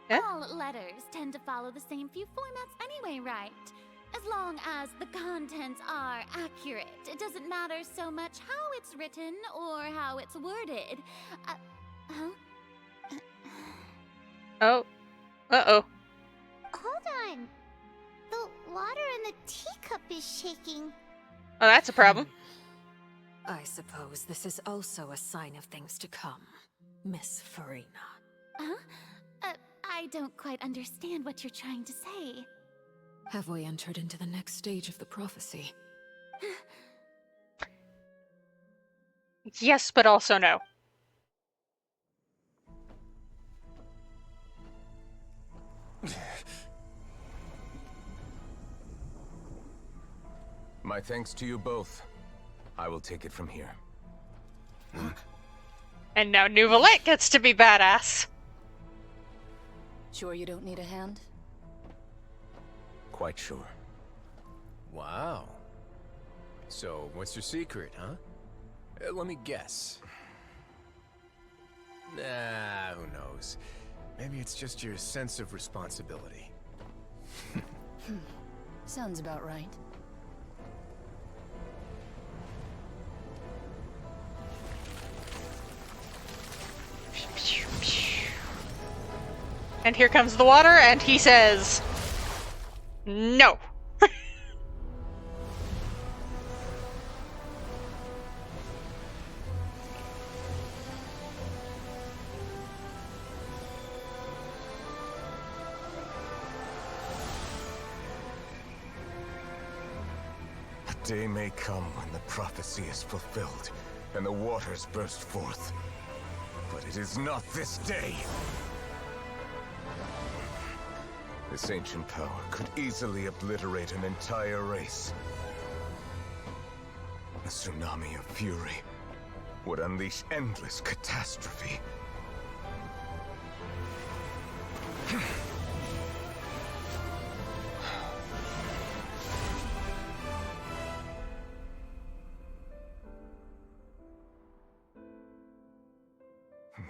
Eh? All letters tend to follow the same few formats anyway, right? As long as the contents are accurate, it doesn't matter so much how it's written or how it's worded. Huh? Oh. Uh-oh. Hold on. The water in the teacup is shaking. Oh, that's a problem. I suppose this is also a sign of things to come, Miss Farina. Huh? I don't quite understand what you're trying to say. Have we entered into the next stage of the prophecy? Yes, but also no. My thanks to you both. I will take it from here. And now Nouvelette gets to be badass. Sure you don't need a hand? Quite sure. Wow. So, what's your secret, huh? Let me guess. Nah, who knows? Maybe it's just your sense of responsibility. Sounds about right. And here comes the water, and he says, no. A day may come when the prophecy is fulfilled, and the waters burst forth. But it is not this day. This ancient power could easily obliterate an entire race. A tsunami of fury would unleash endless catastrophe.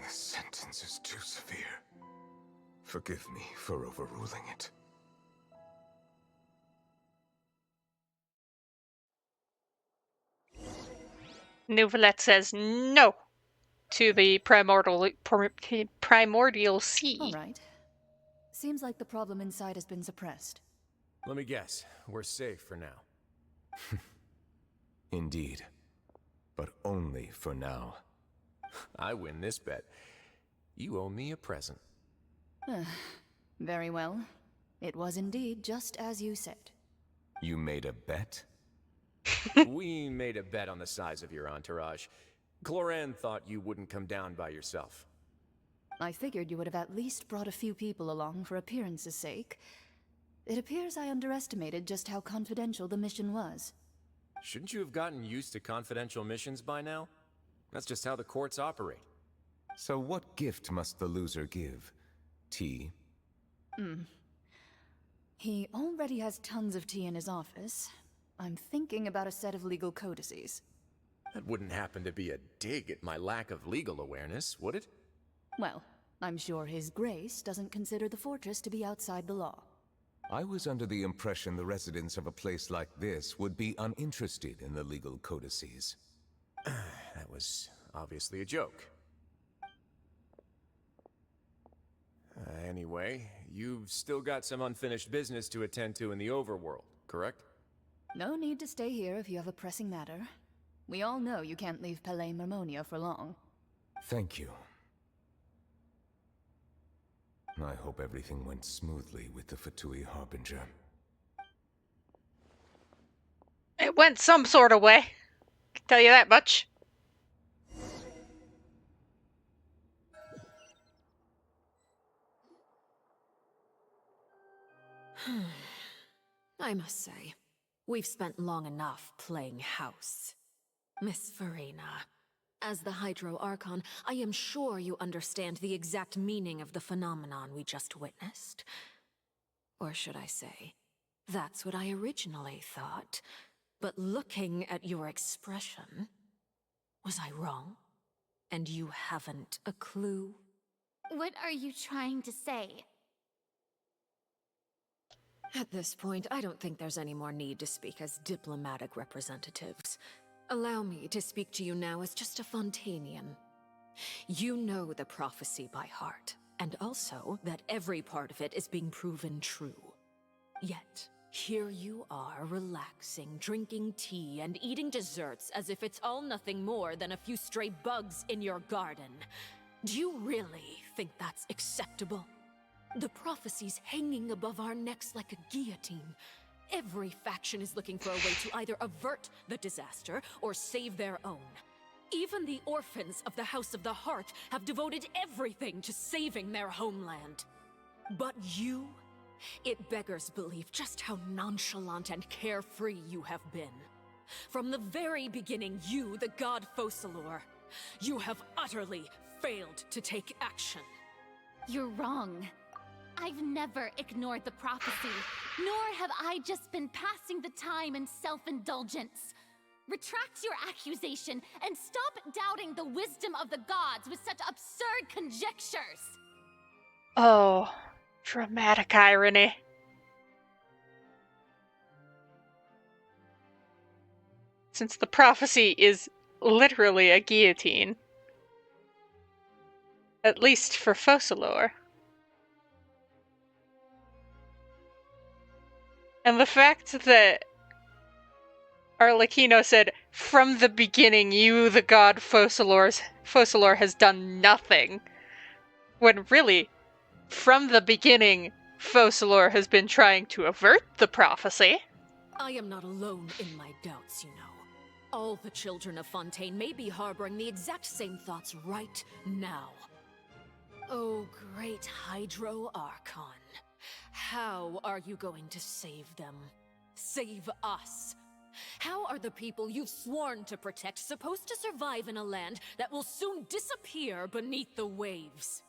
This sentence is too severe. Forgive me for overruling it. Nouvelette says no to the primordial sea. All right. Seems like the problem inside has been suppressed. Let me guess. We're safe for now. Indeed. But only for now. I win this bet. You owe me a present. Very well. It was indeed just as you said. You made a bet? We made a bet on the size of your entourage. Cloran thought you wouldn't come down by yourself. I figured you would have at least brought a few people along for appearance's sake. It appears I underestimated just how confidential the mission was. Shouldn't you have gotten used to confidential missions by now? That's just how the courts operate. So what gift must the loser give? Tea? He already has tons of tea in his office. I'm thinking about a set of legal codices. That wouldn't happen to be a dig at my lack of legal awareness, would it? Well, I'm sure His Grace doesn't consider the fortress to be outside the law. I was under the impression the residents of a place like this would be uninterested in the legal codices. That was obviously a joke. Anyway, you've still got some unfinished business to attend to in the overworld, correct? No need to stay here if you have a pressing matter. We all know you can't leave Palais Marmonia for long. Thank you. I hope everything went smoothly with the Fatui Harbinger. It went some sort of way. Can tell you that much. I must say, we've spent long enough playing house. Miss Farina, as the Hydro Archon, I am sure you understand the exact meaning of the phenomenon we just witnessed. Or should I say, that's what I originally thought. But looking at your expression, was I wrong? And you haven't a clue? What are you trying to say? At this point, I don't think there's any more need to speak as diplomatic representatives. Allow me to speak to you now as just a Fontanian. You know the prophecy by heart, and also that every part of it is being proven true. Yet, here you are relaxing, drinking tea, and eating desserts as if it's all nothing more than a few stray bugs in your garden. Do you really think that's acceptable? The prophecy's hanging above our necks like a guillotine. Every faction is looking for a way to either avert the disaster or save their own. Even the orphans of the House of the Hearth have devoted everything to saving their homeland. But you? It beggars belief just how nonchalant and carefree you have been. From the very beginning, you, the god Focalor, you have utterly failed to take action. You're wrong. I've never ignored the prophecy, nor have I just been passing the time in self-indulgence. Retract your accusation and stop doubting the wisdom of the gods with such absurd conjectures. Oh, dramatic irony. Since the prophecy is literally a guillotine. At least for Focalor. And the fact that Arlecchino said, from the beginning, you, the god Focalor, has done nothing. When really, from the beginning, Focalor has been trying to avert the prophecy. I am not alone in my doubts, you know. All the children of Fontaine may be harboring the exact same thoughts right now. Oh, great Hydro Archon. How are you going to save them? Save us? How are the people you've sworn to protect supposed to survive in a land that will soon disappear beneath the waves?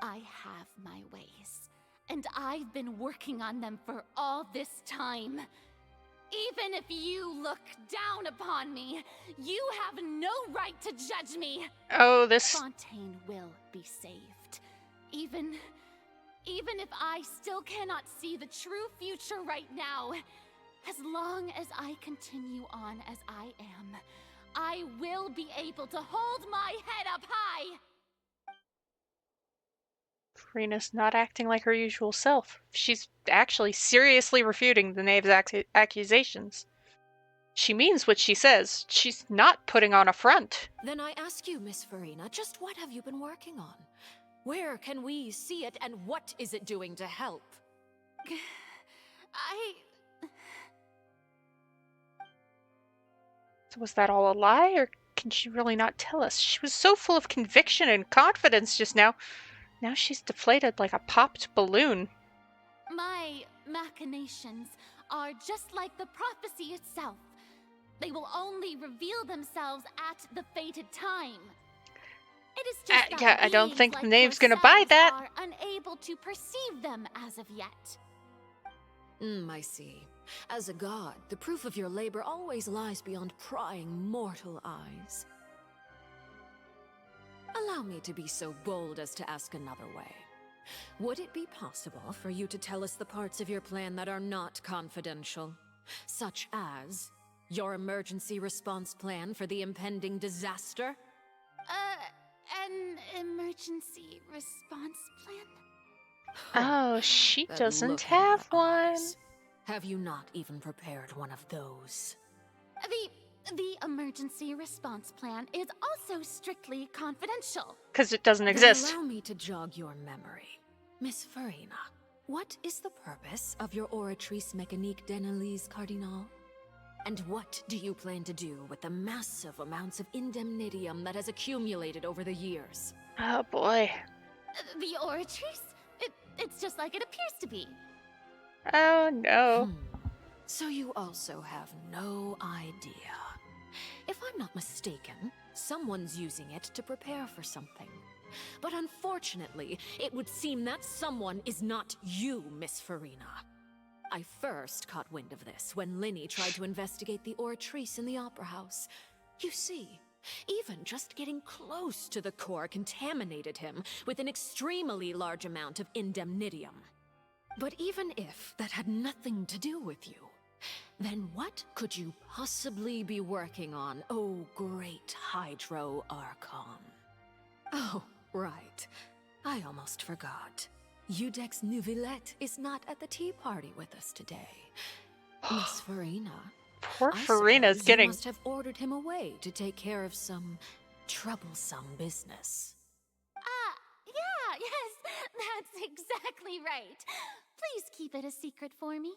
I have my ways, and I've been working on them for all this time. Even if you look down upon me, you have no right to judge me. Oh, this... Fontaine will be saved. Even if I still cannot see the true future right now, as long as I continue on as I am, I will be able to hold my head up high. Farina's not acting like her usual self. She's actually seriously refuting the knave's accusations. She means what she says. She's not putting on a front. Then I ask you, Miss Farina, just what have you been working on? Where can we see it, and what is it doing to help? So was that all a lie, or can she really not tell us? She was so full of conviction and confidence just now. Now she's deflated like a popped balloon. My machinations are just like the prophecy itself. They will only reveal themselves at the fated time. It is just that I don't think like the knave's gonna buy that. are unable to perceive them as of yet. I see. As a god, the proof of your labor always lies beyond prying mortal eyes. Allow me to be so bold as to ask another way. Would it be possible for you to tell us the parts of your plan that are not confidential? Such as your emergency response plan for the impending disaster? An emergency response plan? Oh, she That doesn't look in have your one. eyes. Have you not even prepared one of those? The emergency response plan is also strictly confidential. Because it doesn't Then exist. allow me to jog your memory. Miss Farina, what is the purpose of your Oratrice Mécanique d'Analyse Cardinal? And what do you plan to do with the massive amounts of indemnitium that has accumulated over the years? Oh boy. The Oratrice? It's just like it appears to be. Oh no. So you also have no idea. If I'm not mistaken, someone's using it to prepare for something. But unfortunately, it would seem that someone is not you, Miss Farina. I first caught wind of this when Linny tried to investigate the Oratrice in the Opera House. You see, even just getting close to the core contaminated him with an extremely large amount of indemnitium. But even if that had nothing to do with you, then what could you possibly be working on, oh great Hydro Archon? Oh, right. I almost forgot. Udex Neuvillette is not at the tea party with us today. Miss Farina. Poor Farina's You getting... must have ordered him away to take care of some troublesome business. Yeah, yes, that's exactly right. Please keep it a secret for me.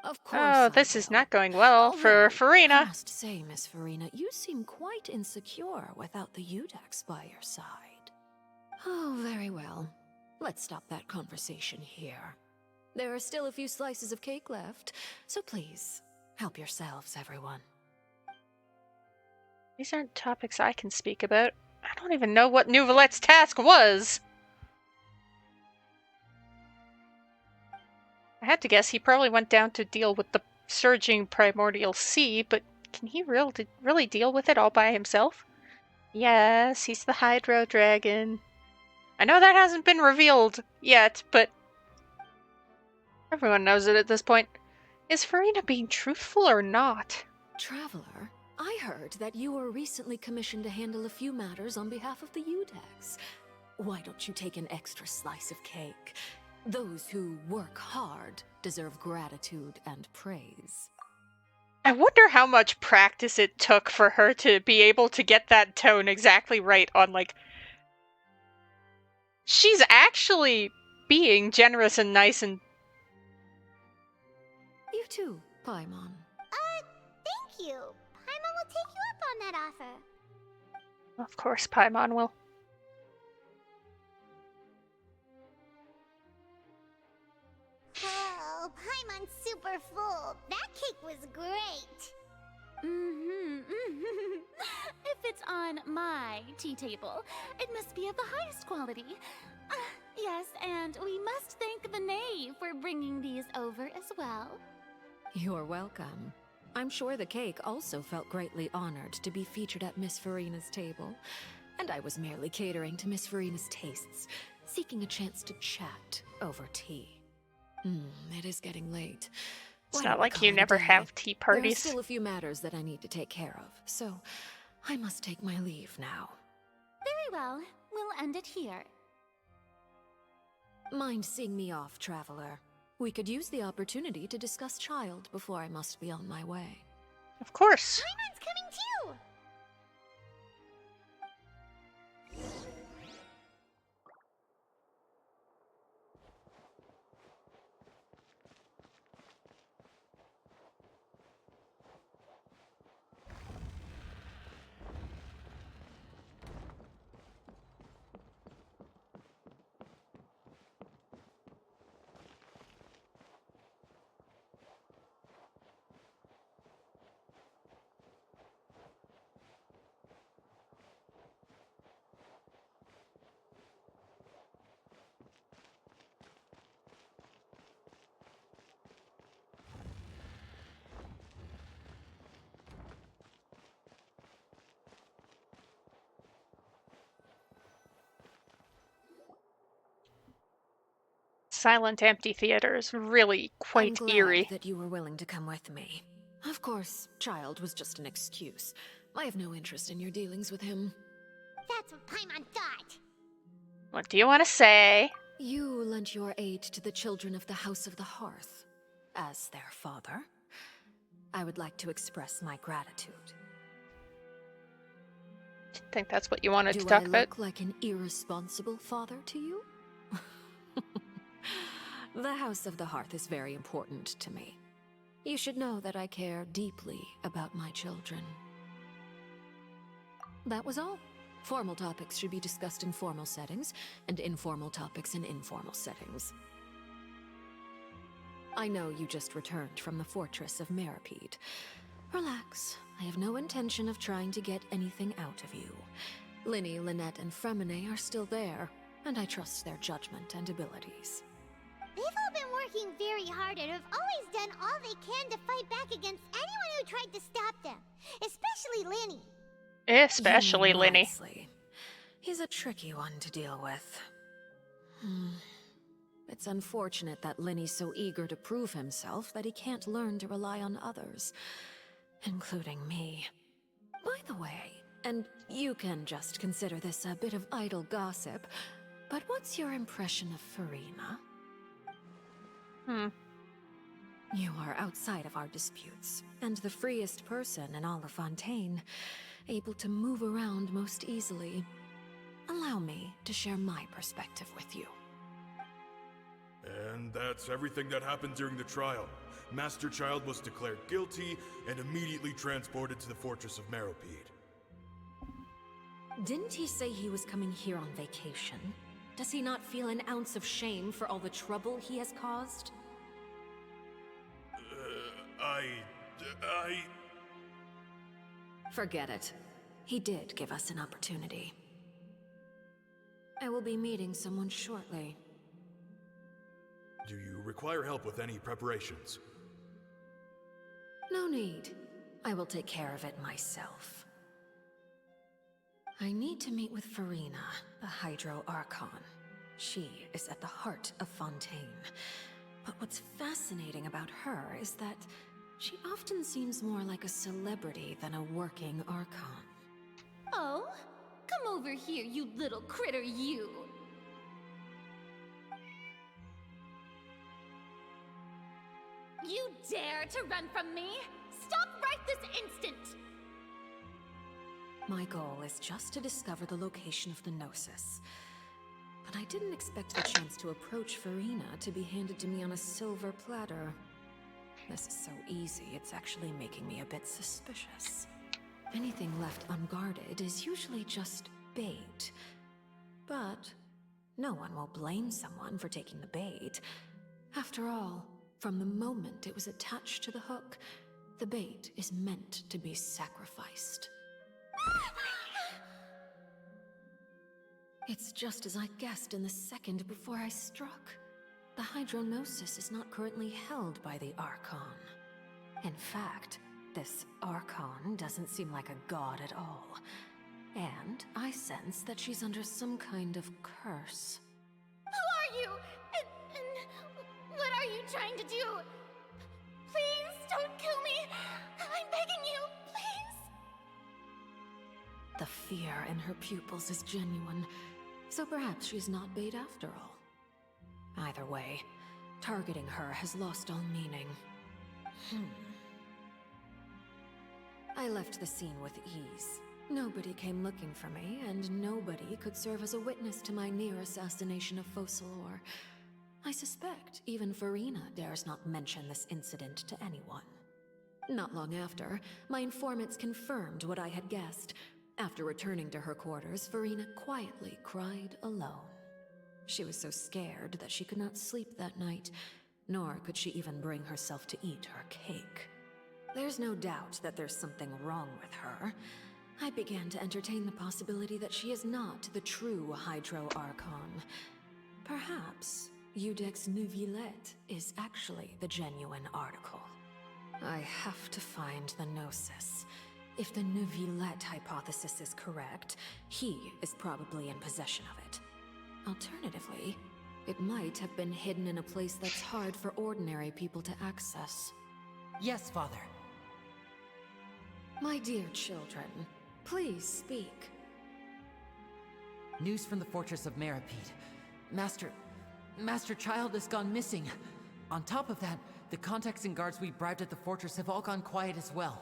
Of course. Oh, this is not going well for Farina. I must say, Miss Farina, you seem quite insecure without the Udex by your side. Oh, very well. Let's stop that conversation here. There are still a few slices of cake left, so please, help yourselves, everyone. These aren't topics I can speak about. I don't even know what Neuvillette's task was. I had to guess he probably went down to deal with the surging primordial sea, but can he really deal with it all by himself? Yes, he's the Hydro Dragon. I know that hasn't been revealed yet, but everyone knows it at this point. Is Farina being truthful or not? Traveler, I heard that you were recently commissioned to handle a few matters on behalf of the Udex. Why don't you take an extra slice of cake? Those who work hard deserve gratitude and praise. I wonder how much practice it took for her to be able to get that tone exactly right on, like... She's actually being generous and nice and... You too, Paimon. Thank you. Paimon will take you up on that offer. Of course Paimon will. Oh, Paimon's super full. That cake was great. If it's on my tea table, it must be of the highest quality. Yes, and we must thank the knave for bringing these over as well. You're welcome. I'm sure the cake also felt greatly honored to be featured at Miss Farina's table. And I was merely catering to Miss Farina's tastes, seeking a chance to chat over tea. It is getting late. It's not like you never have tea parties. There are still a few matters that I need to take care of, so I must take my leave now. Very well. We'll end it here. Mind seeing me off, Traveler? We could use the opportunity to discuss Child before I must be on my way. Of course. Paimon's coming too! Silent empty theater is really quite I'm glad eerie. that you were willing to come with me. Of course, Child was just an excuse. I have no interest in your dealings with him. That's what Paimon thought. What do you want to say? You lent your aid to the children of the House of the Hearth. As their father, I would like to express my gratitude. I think that's what you wanted to Do talk I about. look like an irresponsible father to you? The House of the Hearth is very important to me. You should know that I care deeply about my children. That was all. Formal topics should be discussed in formal settings, and informal topics in informal settings. I know you just returned from the fortress of Meripede. Relax. I have no intention of trying to get anything out of you. Linny, Lynette, and Fremine are still there, and I trust their judgment and abilities. They've all been working very hard and have always done all they can to fight back against anyone who tried to stop them. Especially Linny. Especially Linny. Honestly, he's a tricky one to deal with. It's unfortunate that Linny's so eager to prove himself that he can't learn to rely on others, including me. By the way, and you can just consider this a bit of idle gossip, but what's your impression of Furina? You are outside of our disputes, and the freest person in all of Fontaine, able to move around most easily. Allow me to share my perspective with you. And that's everything that happened during the trial. Master Child was declared guilty and immediately transported to the Fortress of Meropide. Didn't he say he was coming here on vacation? Does he not feel an ounce of shame for all the trouble he has caused? Forget it. He did give us an opportunity. I will be meeting someone shortly. Do you require help with any preparations? No need. I will take care of it myself. I need to meet with Furina, the Hydro Archon. She is at the heart of Fontaine. But what's fascinating about her is that she often seems more like a celebrity than a working Archon. Oh? Come over here, you little critter, you! You dare to run from me? Stop right this instant! My goal is just to discover the location of the Gnosis. But I didn't expect the chance to approach Furina to be handed to me on a silver platter. This is so easy, it's actually making me a bit suspicious. Anything left unguarded is usually just bait. But no one will blame someone for taking the bait. After all, from the moment it was attached to the hook, the bait is meant to be sacrificed. It's just as I guessed in the second before I struck. The Hydronosis is not currently held by the Archon. In fact, this Archon doesn't seem like a god at all. And I sense that she's under some kind of curse. Who are you? And what are you trying to do? Please don't kill me! I'm begging you, please! The fear in her pupils is genuine, so perhaps she's not bait after all. Either way, targeting her has lost all meaning. I left the scene with ease. Nobody came looking for me, and nobody could serve as a witness to my near assassination of Focalor. I suspect even Furina dares not mention this incident to anyone. Not long after, my informants confirmed what I had guessed. After returning to her quarters, Furina quietly cried alone. She was so scared that she could not sleep that night, nor could she even bring herself to eat her cake. There's no doubt that there's something wrong with her. I began to entertain the possibility that she is not the true Hydro Archon. Perhaps Eudex Neuvillette is actually the genuine article. I have to find the Gnosis. If the Neuvillette hypothesis is correct, he is probably in possession of it. Alternatively, it might have been hidden in a place that's hard for ordinary people to access. Yes, Father. My dear children, please speak. News from the Fortress of Meropide. Master Child has gone missing. On top of that, the contacts and guards we bribed at the fortress have all gone quiet as well.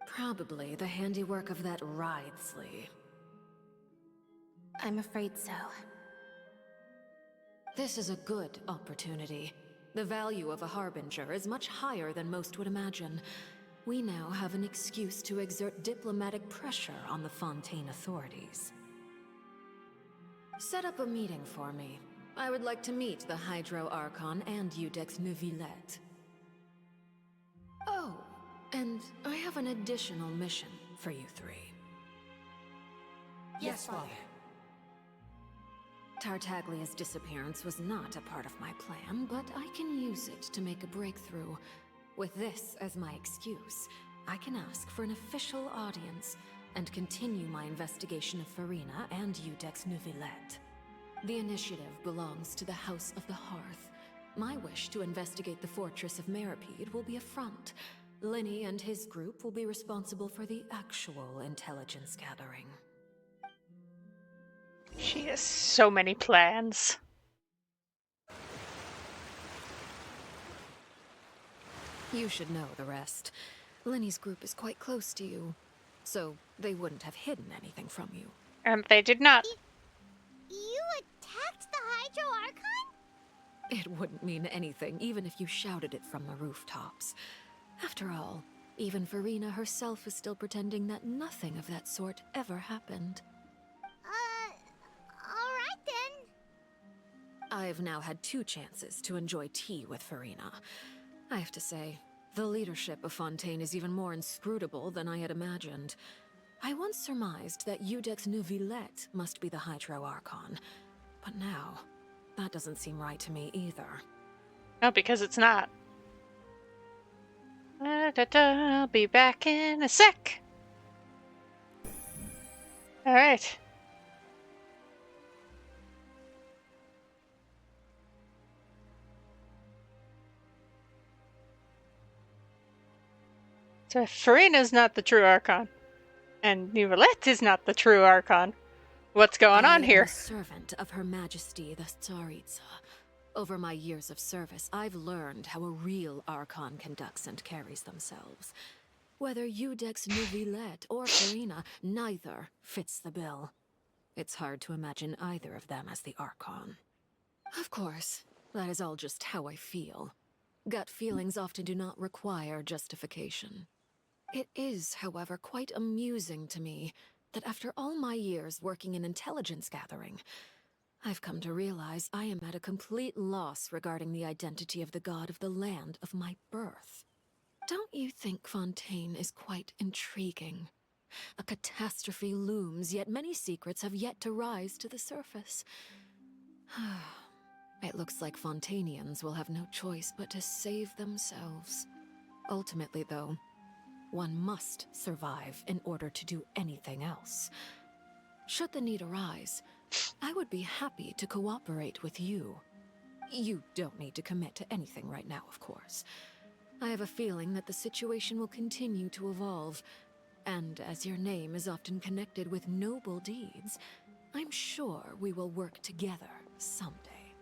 Probably the handiwork of that Wriothesley. I'm afraid so. This is a good opportunity. The value of a Harbinger is much higher than most would imagine. We now have an excuse to exert diplomatic pressure on the Fontaine authorities. Set up a meeting for me. I would like to meet the Hydro Archon and Eudex Neuvillette. Oh, And I have an additional mission for you three. Yes, Father. Tartaglia's disappearance was not a part of my plan, but I can use it to make a breakthrough. With this as my excuse, I can ask for an official audience and continue my investigation of Farina and Udex Neuvillette. The initiative belongs to the House of the Hearth. My wish to investigate the Fortress of Meripede will be a front. Lenny and his group will be responsible for the actual intelligence gathering. She has so many plans. You should know the rest. Lenny's group is quite close to you, so they wouldn't have hidden anything from you. They did not. You attacked the Hydro Archon? It wouldn't mean anything, even if you shouted it from the rooftops. After all, even Farina herself is still pretending that nothing of that sort ever happened. Alright then. I've now had 2 chances to enjoy tea with Farina. I have to say, the leadership of Fontaine is even more inscrutable than I had imagined. I once surmised that Udex Neuvillette must be the Hydro Archon, but now, that doesn't seem right to me either. No, because it's not. I'll be back in a sec. Alright. So if Farina's not the true Archon, and Neuvillette is not the true Archon, what's going on here? I am a servant of Her Majesty the Tsaritsa. Over my years of service, I've learned how a real Archon conducts and carries themselves. Whether Udex Neuvillette or Farina, neither fits the bill. It's hard to imagine either of them as the Archon. Of course, that is all just how I feel. Gut feelings often do not require justification. It is, however, quite amusing to me that after all my years working in intelligence gathering, I've come to realize I am at a complete loss regarding the identity of the god of the land of my birth. Don't you think Fontaine is quite intriguing? A catastrophe looms, yet many secrets have yet to rise to the surface. It looks like Fontainians will have no choice but to save themselves. Ultimately, though, one must survive in order to do anything else. Should the need arise, I would be happy to cooperate with you. You don't need to commit to anything right now, of course. I have a feeling that the situation will continue to evolve, and as your name is often connected with noble deeds, I'm sure we will work together someday.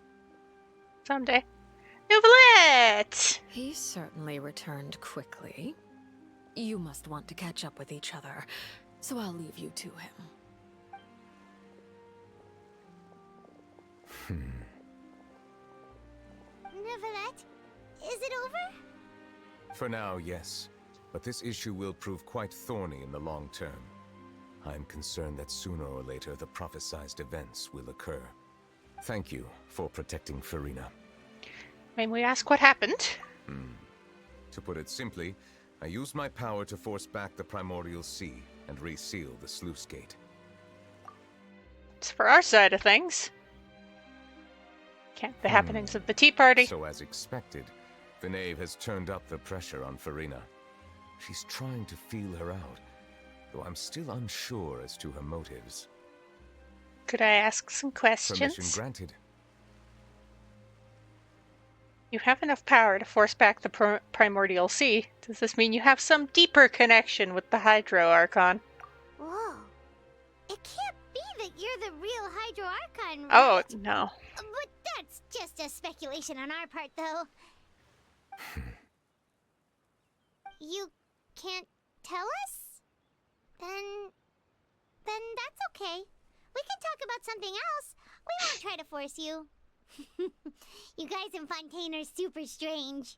Someday. Neuvillette! He certainly returned quickly. You must want to catch up with each other, so I'll leave you to him. Neuvillette, is it over? For now, yes. But this issue will prove quite thorny in the long term. I'm concerned that sooner or later the prophesized events will occur. Thank you for protecting Farina. May we ask what happened? To put it simply, I used my power to force back the Primordial Sea and reseal the sluice gate. It's for our side of things. Can't the happenings of the Tea Party. So as expected, the knave has turned up the pressure on Farina. She's trying to feel her out, though I'm still unsure as to her motives. Could I ask some questions? Permission granted. You have enough power to force back the Primordial Sea. Does this mean you have some deeper connection with the Hydro Archon? Whoa. It can't be that you're the real Hydro Archon, right? Oh, no. But that's just a speculation on our part, though. You can't tell us? Then that's okay. We can talk about something else. We won't try to force you. You guys in Fontaine are super strange.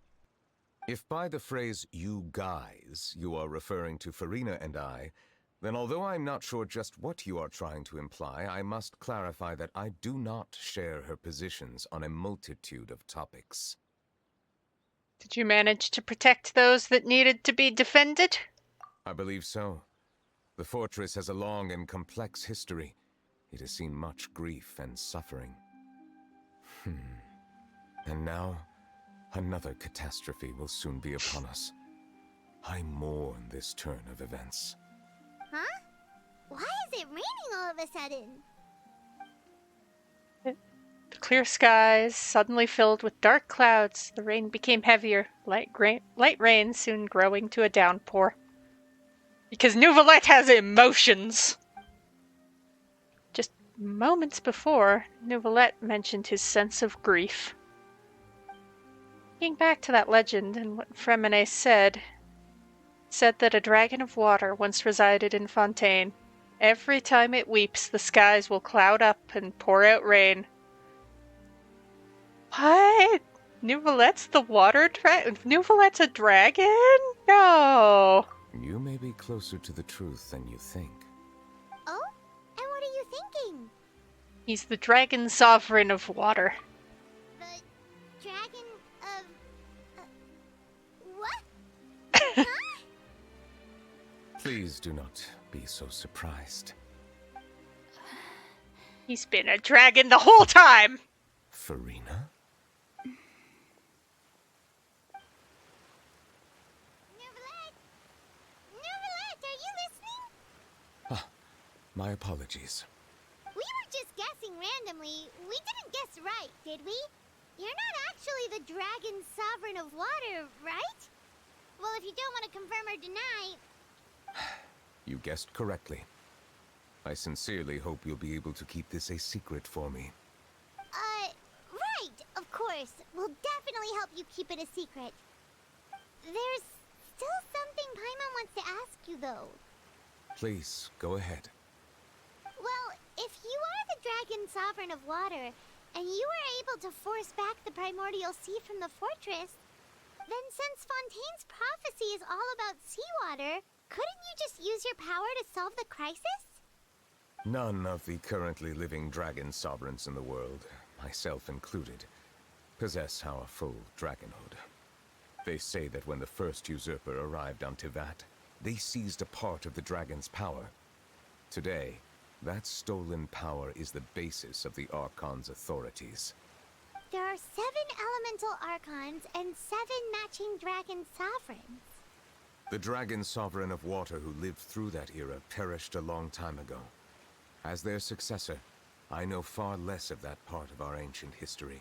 If by the phrase, you guys, you are referring to Farina and I, then although I'm not sure just what you are trying to imply, I must clarify that I do not share her positions on a multitude of topics. Did you manage to protect those that needed to be defended? I believe so. The fortress has a long and complex history. It has seen much grief and suffering. And now, another catastrophe will soon be upon us. I mourn this turn of events. Huh? Why is it raining all of a sudden? The clear skies suddenly filled with dark clouds. The rain became heavier, light rain soon growing to a downpour. Because Neuvillette has emotions! Just moments before, Neuvillette mentioned his sense of grief. Thinking back to that legend and what Freminet said that a dragon of water once resided in Fontaine. Every time it weeps, the skies will cloud up and pour out rain. What? Neuvillette's the water dragon? Neuvillette's a dragon? No! You may be closer to the truth than you think. Oh? And what are you thinking? He's the dragon sovereign of water. The dragon of... what? Huh? Please do not be so surprised. He's been a dragon the whole time! Farina? Neuvillette, are you listening? Ah, my apologies. We were just guessing randomly. We didn't guess right, did we? You're not actually the dragon sovereign of water, right? Well, if you don't want to confirm or deny... You guessed correctly. I sincerely hope you'll be able to keep this a secret for me. Right, of course. We'll definitely help you keep it a secret. There's still something Paimon wants to ask you, though. Please, go ahead. Well, if you are the dragon sovereign of water, and you were able to force back the primordial sea from the fortress, then since Fontaine's prophecy is all about seawater, couldn't you just use your power to solve the crisis? None of the currently living dragon sovereigns in the world, myself included, possess our full dragonhood. They say that when the first usurper arrived on Tivat, they seized a part of the dragon's power. Today, that stolen power is the basis of the Archon's authorities. There are 7 elemental archons and 7 matching dragon sovereigns. The dragon sovereign of water who lived through that era perished a long time ago. As their successor, I know far less of that part of our ancient history.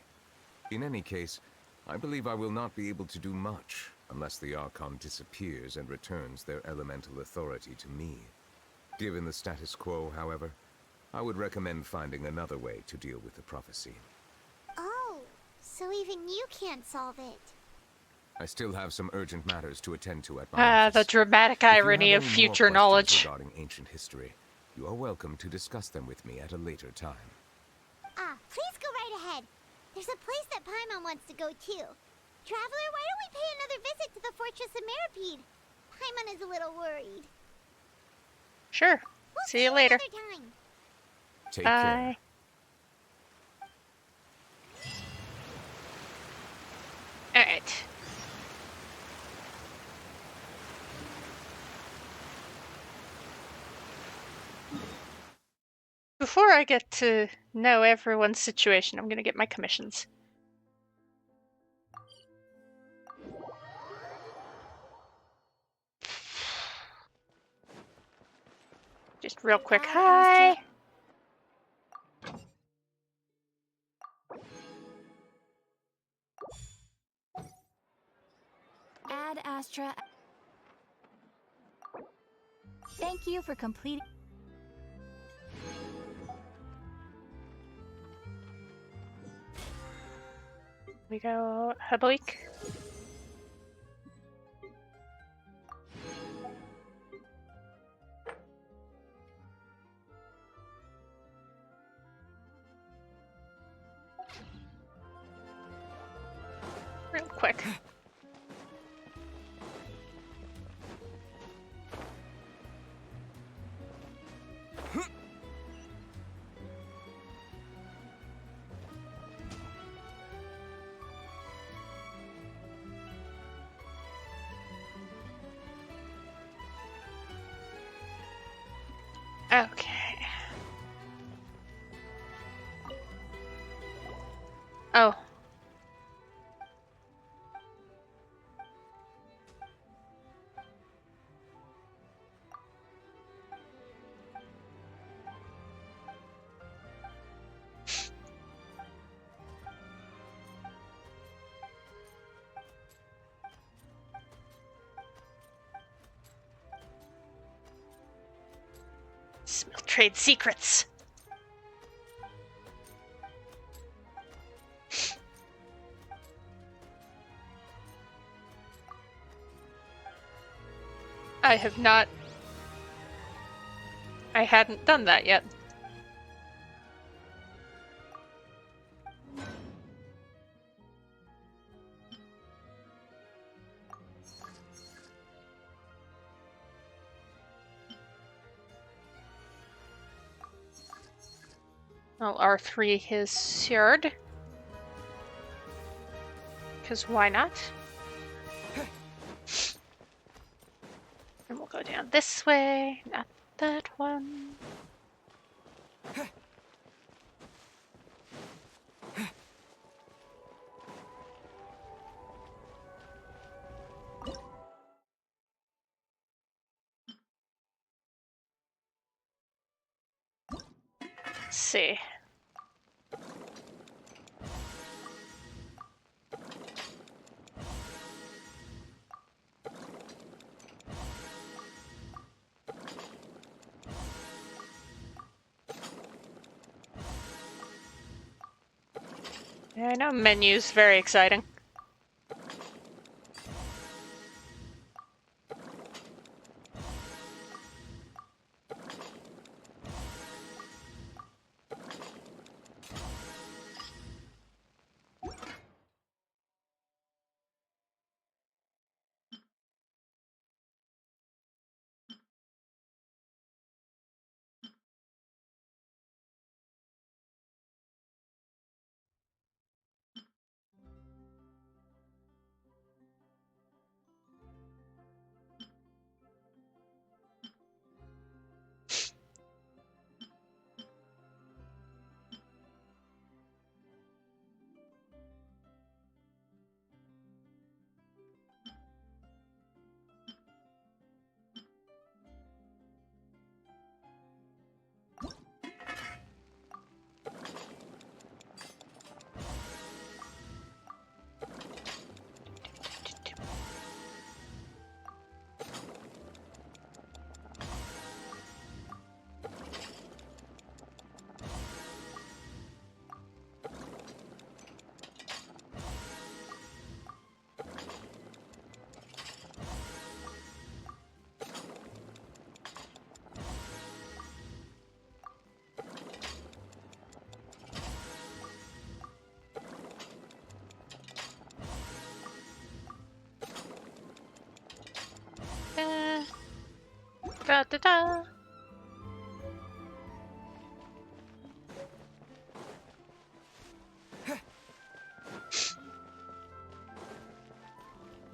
In any case, I believe I will not be able to do much unless the Archon disappears and returns their elemental authority to me. Given the status quo, however, I would recommend finding another way to deal with the prophecy. Oh, so even you can't solve it. I still have some urgent matters to attend to at my office. The dramatic irony of future knowledge. Regarding ancient history, you are welcome to discuss them with me at a later time. Please go right ahead. There's a place that Paimon wants to go too. Traveler, why don't we pay another visit to the Fortress of Meripede? Paimon is a little worried. Sure. We'll see you later. Another time. Take care. Alright. Before I get to know everyone's situation, I'm gonna get my commissions. Just real quick, hi! Ad Astra. Thank you for completing. We go Haboik. Real quick. Okay. Oh. We'll trade secrets. I have not. I hadn't done that yet. I'll R3 his yard. Because why not? And we'll go down this way, not that one. Let's see. Yeah, I know menu's very exciting. Da da da.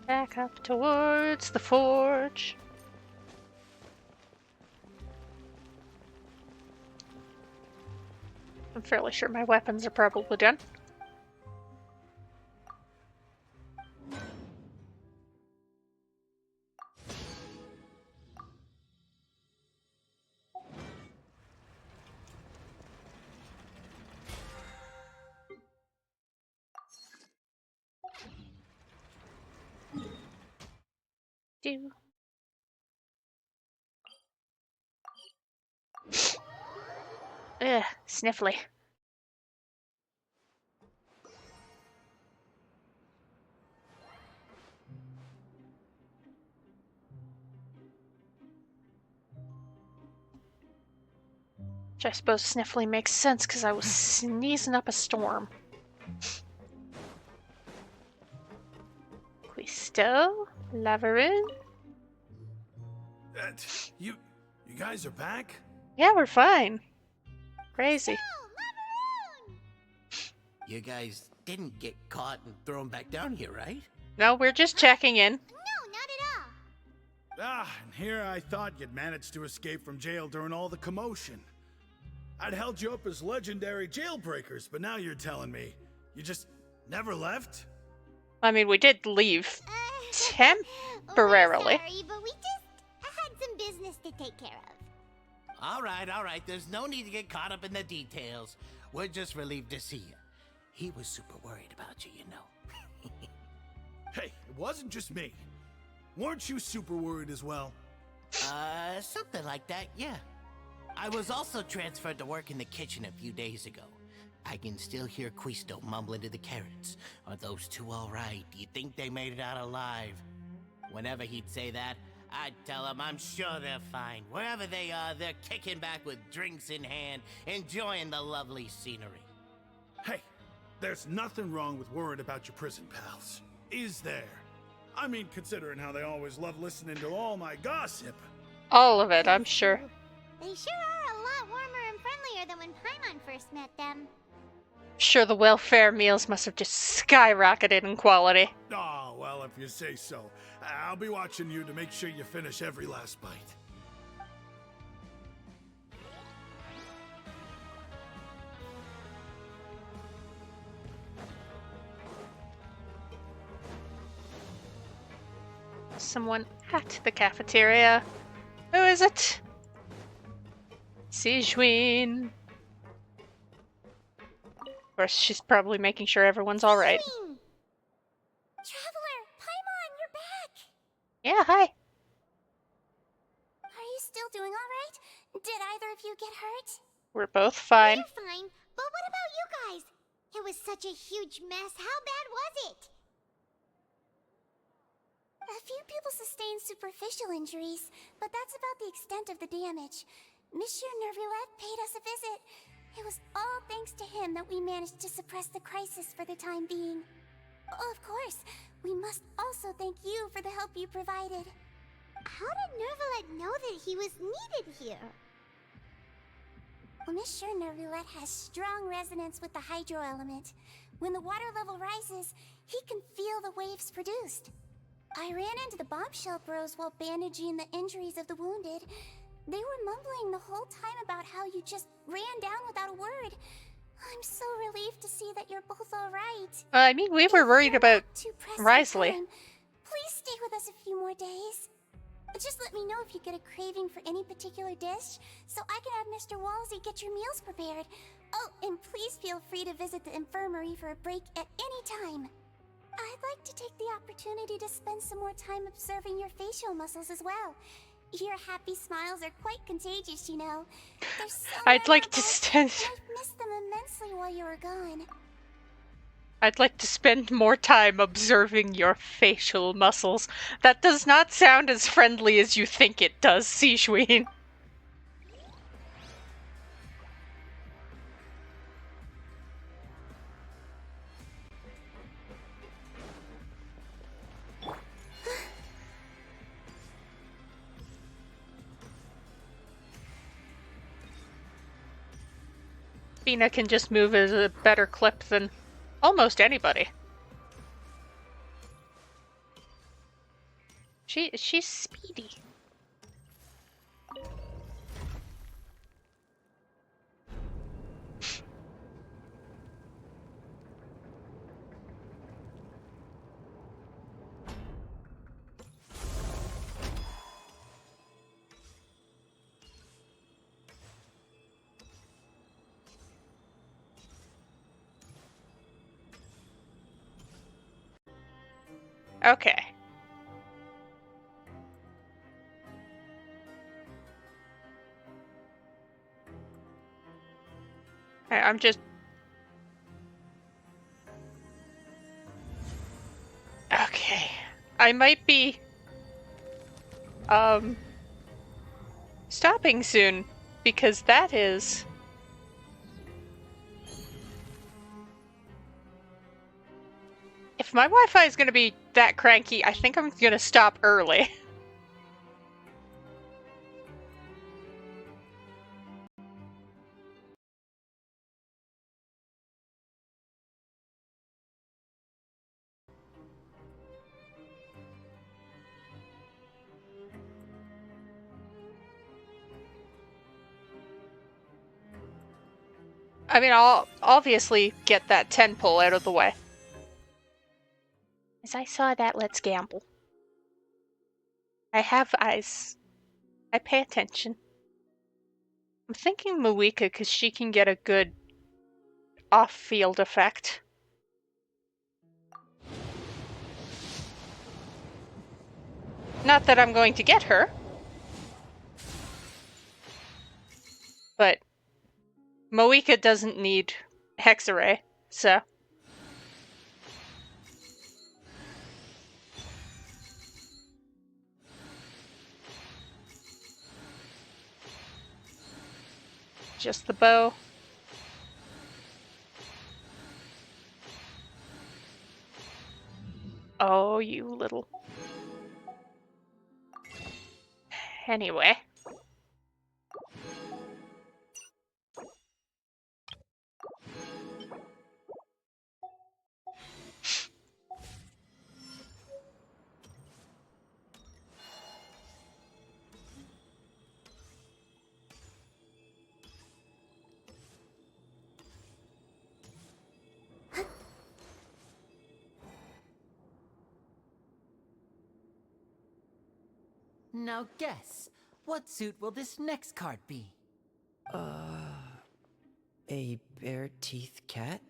Back up towards the forge. I'm fairly sure my weapons are probably done. Do. Ugh, sniffly. Which I suppose sniffly makes sense because I was sneezing up a storm. Quisto, Laverin. You guys are back? Yeah, we're fine. Crazy. You guys didn't get caught and thrown back down here, right? No, we're just checking in. No, not at all. And here I thought you'd managed to escape from jail during all the commotion. I'd held you up as legendary jailbreakers, but now you're telling me you just never left? I mean, we did leave temporarily. We're sorry, but we just had some business to take care of. All right. There's no need to get caught up in the details. We're just relieved to see you. He was super worried about you, you know. Hey, it wasn't just me. Weren't you super worried as well? Something like that, yeah. I was also transferred to work in the kitchen a few days ago. I can still hear Quisto mumbling to the carrots. Are those two all right? Do you think they made it out alive? Whenever he'd say that, I'd tell him I'm sure they're fine. Wherever they are, they're kicking back with drinks in hand, enjoying the lovely scenery. Hey, there's nothing wrong with worrying about your prison pals. Is there? I mean, considering how they always love listening to all my gossip. All of it, I'm sure. They sure are a lot warmer and friendlier than when Paimon first met them. Sure, the welfare meals must have just skyrocketed in quality. Oh, well, if you say so. I'll be watching you to make sure you finish every last bite. Someone at the cafeteria. Who is it? Sijuin. Of course, she's probably making sure everyone's alright. Traveler, Paimon, you're back! Yeah, hi. Are you still doing alright? Did either of you get hurt? We're both fine. We're fine, but what about you guys? It was such a huge mess. How bad was it? A few people sustained superficial injuries, but that's about the extent of the damage. Monsieur Nervulette paid us a visit. It was all thanks to him that we managed to suppress the crisis for the time being. Of course, we must also thank you for the help you provided. How did Nervulette know that he was needed here? Well, Monsieur Nervulette has strong resonance with the hydro element. When the water level rises, he can feel the waves produced. I ran into the bombshell bros while bandaging the injuries of the wounded. They were mumbling the whole time about how you just ran down without a word. I'm so relieved to see that you're both alright. I mean, we were worried about Risley. Please stay with us a few more days. Just let me know if you get a craving for any particular dish, so I can have Mr. Walsey get your meals prepared. Oh, and please feel free to visit the infirmary for a break at any time. I'd like to take the opportunity to spend some more time observing your facial muscles as well. Your happy smiles are quite contagious, you know. They're so I'd like to I've missed them immensely while you were gone. I'd like to spend more time observing your facial muscles. That does not sound as friendly as you think it does, Sijuin. Fina can just move at a better clip than almost anybody. She's speedy. Okay. I'm just... Okay. I might be... stopping soon, because that is... If my Wi-Fi is gonna be that cranky, I think I'm gonna stop early. I mean, I'll obviously get that 10 pull out of the way. As I saw that, let's gamble. I have eyes. I pay attention. I'm thinking Mawika because she can get a good off-field effect. Not that I'm going to get her. But Moika doesn't need Hexarray, so... Just the bow. Oh, you little... Anyway. Now guess, what suit will this next card be? A bare-teeth cat?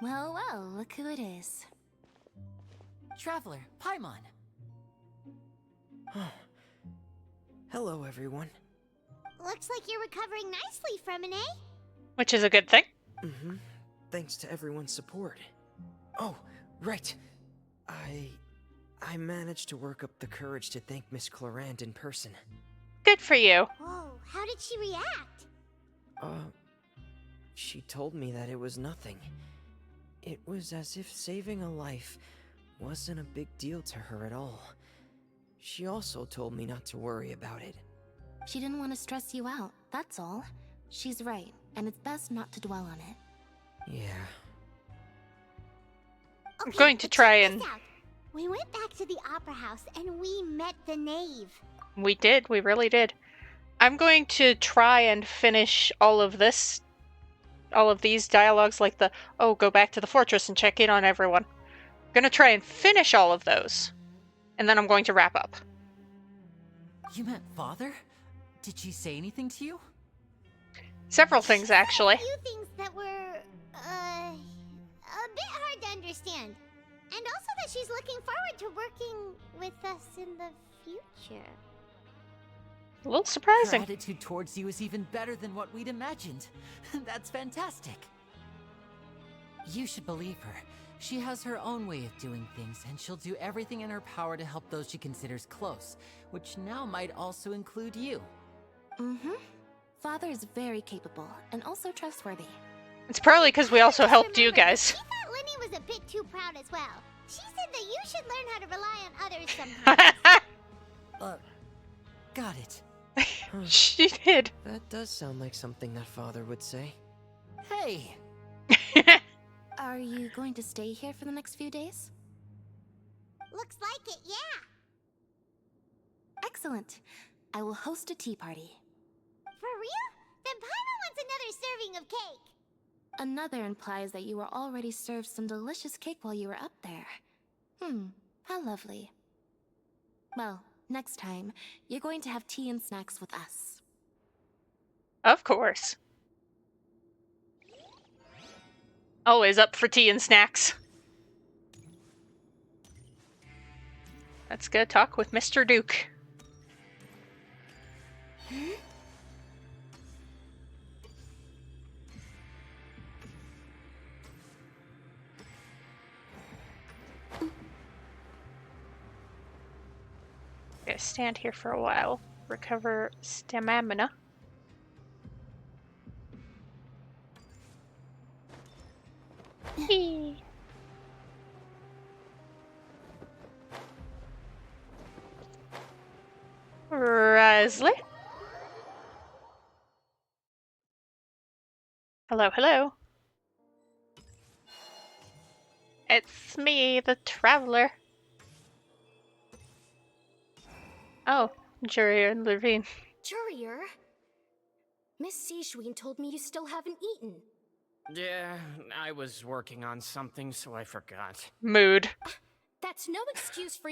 Well, well, look who it is. Traveler, Paimon. Hello, everyone. Looks like you're recovering nicely from an A. Which is a good thing. Mm-hmm. Thanks to everyone's support. Oh, right. I managed to work up the courage to thank Miss Clorand in person. Good for you. Whoa, how did she react? She told me that it was nothing. It was as if saving a life wasn't a big deal to her at all. She also told me not to worry about it. She didn't want to stress you out, that's all. She's right, and it's best not to dwell on it. Yeah. I'm going to try and... We went back to the opera house and we met the knave. We did, we really did. I'm going to try and finish all of this, all of these dialogues, like the, oh, go back to the fortress and check in on everyone. I'm going to try and finish all of those, and then I'm going to wrap up. You met Father? Did she say anything to you? Several things, actually. A few things that were, a bit hard to understand. And also that she's looking forward to working with us in the future. A little surprising. Her attitude towards you is even better than what we'd imagined. That's fantastic. You should believe her. She has her own way of doing things, and she'll do everything in her power to help those she considers close, which now might also include you. Mm-hmm. Father is very capable, and also trustworthy. It's probably because we also helped you guys. She thought Lenny was a bit too proud as well. She said that you should learn how to rely on others sometimes. Got it. She did. That does sound like something that Father would say. Hey! Are you going to stay here for the next few days? Looks like it, yeah. Excellent. I will host a tea party. For real? Then Paimon wants another serving of cake. Another implies that you were already served some delicious cake while you were up there. How lovely. Well, next time, you're going to have tea and snacks with us. Of course. Always up for tea and snacks. Let's go talk with Mr. Duke. Gonna stand here for a while, recover stamina. Risley? Hello, hello. It's me, the Traveler. Oh, Jurier and Levine. Jurier? Miss Sishween told me you still haven't eaten. Yeah, I was working on something, so I forgot. Mood. That's no excuse for...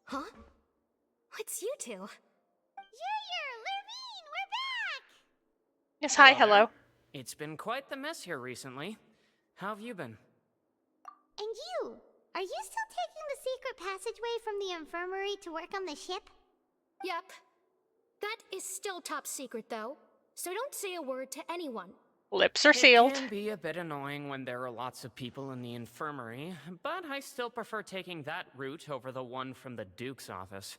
Huh? It's you two. Lurvine, we're back! Yes, hi, Hello hello. there. It's been quite the mess here recently. How have you been? And you? Are you still taking the secret passageway from the infirmary to work on the ship? Yep. That is still top secret, though. So don't say a word to anyone. Lips are sealed. It can be a bit annoying when there are lots of people in the infirmary, but I still prefer taking that route over the one from the Duke's office.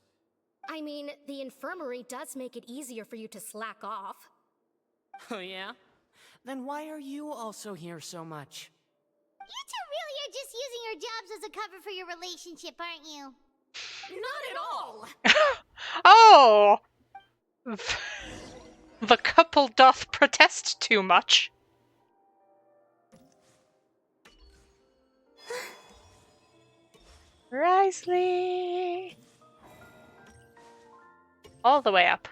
I mean, the infirmary does make it easier for you to slack off. Oh yeah? Then why are you also here so much? You two really are just using your jobs as a cover for your relationship, aren't you? Not at all! Oh! The couple doth protest too much. Risley! All the way up.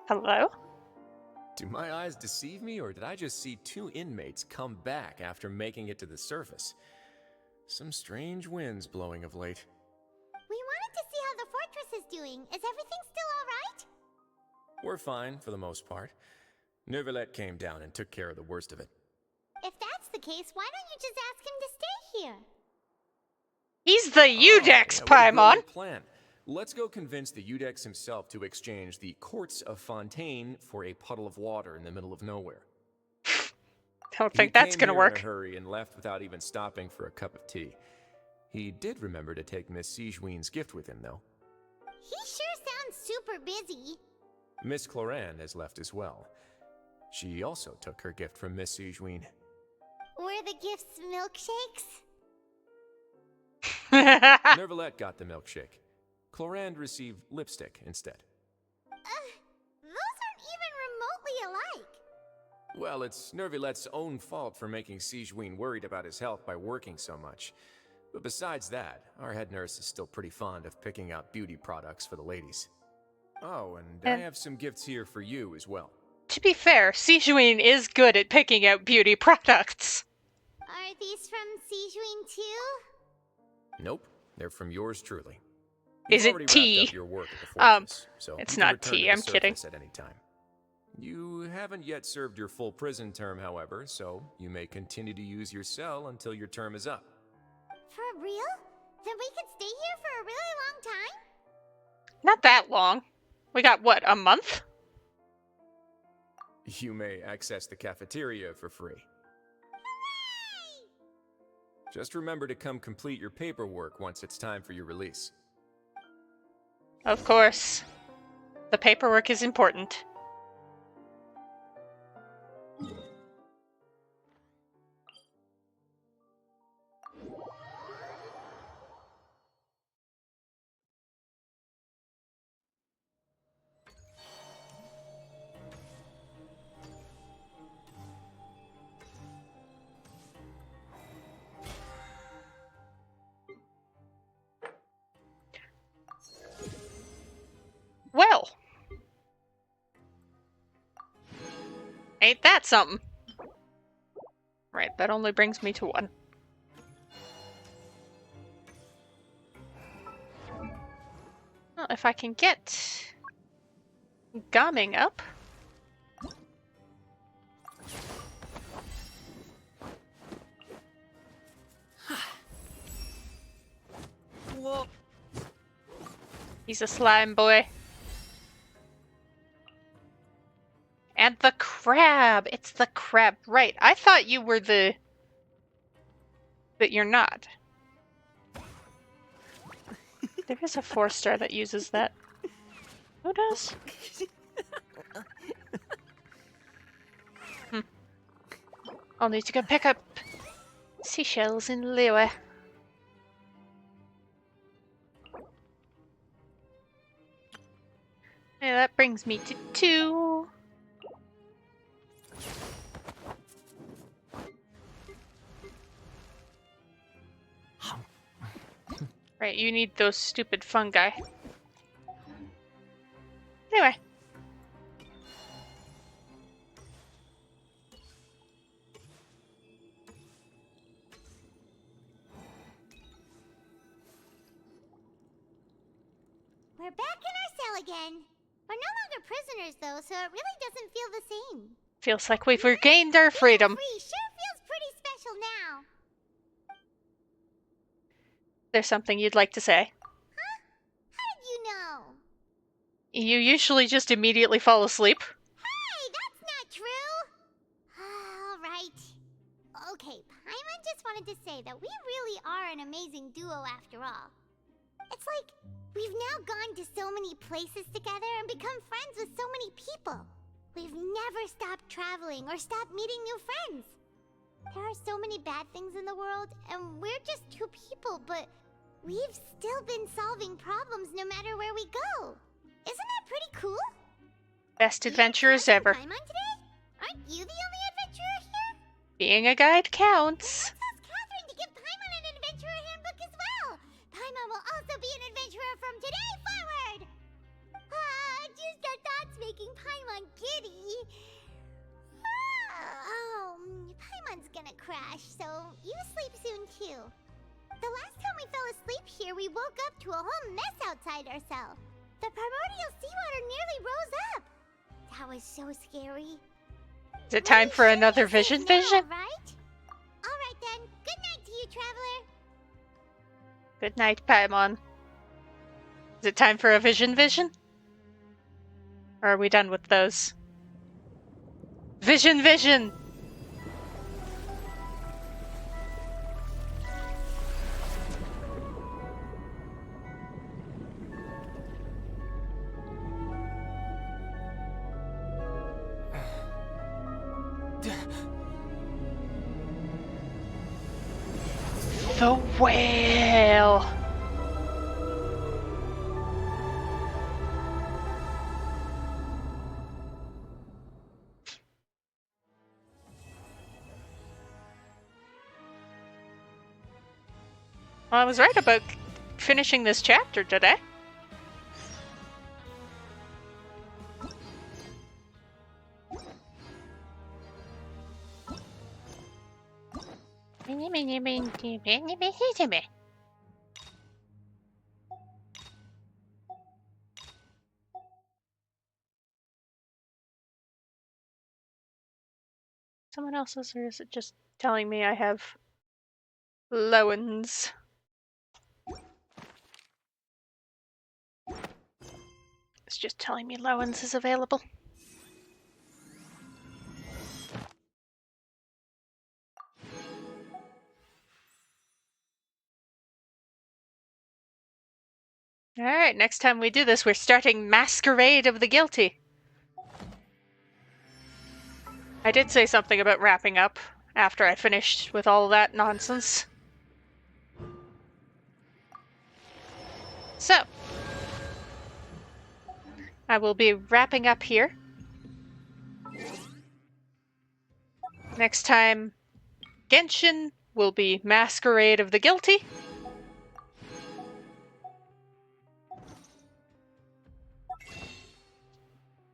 Hello? Do my eyes deceive me, or did I just see two inmates come back after making it to the surface? Some strange winds blowing of late. We wanted to see how the fortress is doing. Is everything still alright? We're fine, for the most part. Neuvillette came down and took care of the worst of it. If that's the case, why don't you just ask him to stay here? He's the Udex, What a Paimon! brilliant plan. Let's go convince the Udex himself to exchange the Courts of Fontaine for a puddle of water in the middle of nowhere. Don't think that's gonna work. He came here in a hurry and left without even stopping for a cup of tea. He did remember to take Miss Sigewinne's gift with him, though. He sure sounds super busy. Miss Cloran has left as well. She also took her gift from Miss Sigewinne. Were the gifts milkshakes? Neuvillette got the milkshake. Cloran received lipstick instead. Those aren't even remotely alike. Well, it's Neuvillette's own fault for making Sigewinne worried about his health by working so much. But besides that, our head nurse is still pretty fond of picking out beauty products for the ladies. Oh, and I have some gifts here for you as well. To be fair, Sigewinne is good at picking out beauty products. Are these from Sigewinne too? Nope, they're from yours truly. Is You've it already tea? wrapped up your work at the fortress, so it's you can not return tea, to the I'm kidding. surface at any time. You haven't yet served your full prison term, however, so you may continue to use your cell until your term is up. For real? Then we could stay here for a really long time? Not that long. We got, what, a month? You may access the cafeteria for free. Hooray! Just remember to come complete your paperwork once it's time for your release. Of course. The paperwork is important. Well. Ain't that something? Right, that only brings me to one. Well, if I can get Gumming up. Whoa. He's a slime boy. And the crab! It's the crab. Right, I thought you were the... But you're not. There is a 4-star that uses that. Who does? I'll need to go pick up seashells in Liyue. Yeah, that brings me to 2. Right. Alright, you need those stupid fungi. Anyway. We're back in our cell again. We're no longer prisoners, though, so it really doesn't feel the same. Feels like we've regained our freedom. Free sure feels pretty special now. There's something you'd like to say? Huh? How did you know? You usually just immediately fall asleep. Hey, that's not true! Alright. Okay, Paimon just wanted to say that we really are an amazing duo after all. It's like, we've now gone to so many places together and become friends with so many people. We've never stopped traveling or stopped meeting new friends. There are so many bad things in the world, and we're just two people, but we've still been solving problems no matter where we go. Isn't that pretty cool? Best adventurers ever. Paimon today? Aren't you the only adventurer here? Being a guide counts. Let's ask Catherine to give Paimon an adventurer handbook as well. Paimon will also be an adventurer from today forward. Just the thoughts making Paimon giddy. Paimon's gonna crash, so you sleep soon too. The last time we fell asleep here, we woke up to a whole mess outside our cell. The primordial seawater nearly rose up. That was so scary. Is it time for another vision? Right? Alright then, good night to you, traveler. Good night, Paimon. Is it time for a vision? Or are we done with those? Vision! The whale! Well, I was right about finishing this chapter today. Someone else's, or is it just telling me I have Lowens? It's just telling me Lowens is available. Alright, next time we do this, we're starting Masquerade of the Guilty. I did say something about wrapping up after I finished with all that nonsense. So, I will be wrapping up here. Next time, Genshin will be Masquerade of the Guilty.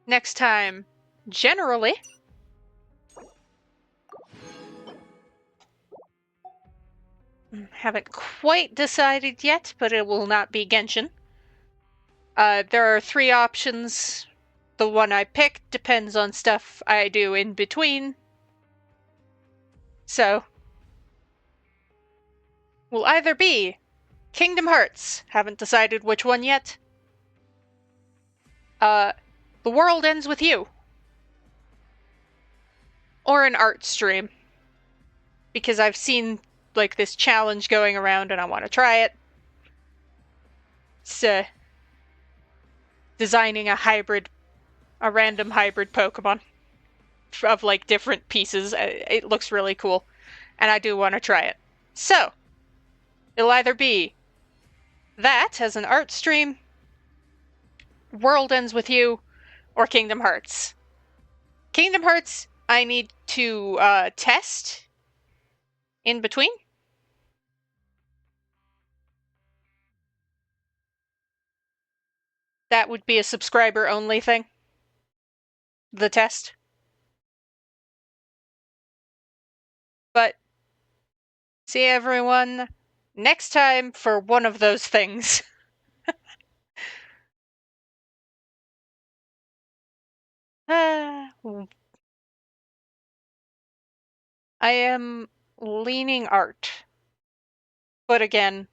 Next time, generally. Haven't quite decided yet, but it will not be Genshin. There are 3 options. The one I picked depends on stuff I do in between. So, will either be Kingdom Hearts, haven't decided which one yet. The World Ends With You. Or an art stream. Because I've seen like this challenge going around and I want to try it. It's designing a random hybrid Pokemon of like different pieces. It looks really cool and I do want to try it. So, it'll either be that as an art stream, World Ends With You, or Kingdom Hearts. Kingdom Hearts, I need to test in between. that would be a subscriber-only thing. The test. But see everyone next time for one of those things. I am leaning art. But again,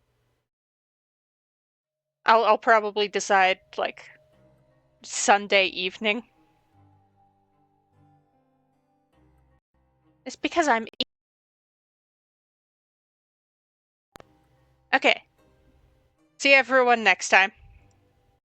I'll probably decide, like, Sunday evening. It's because I'm... Okay. See everyone next time.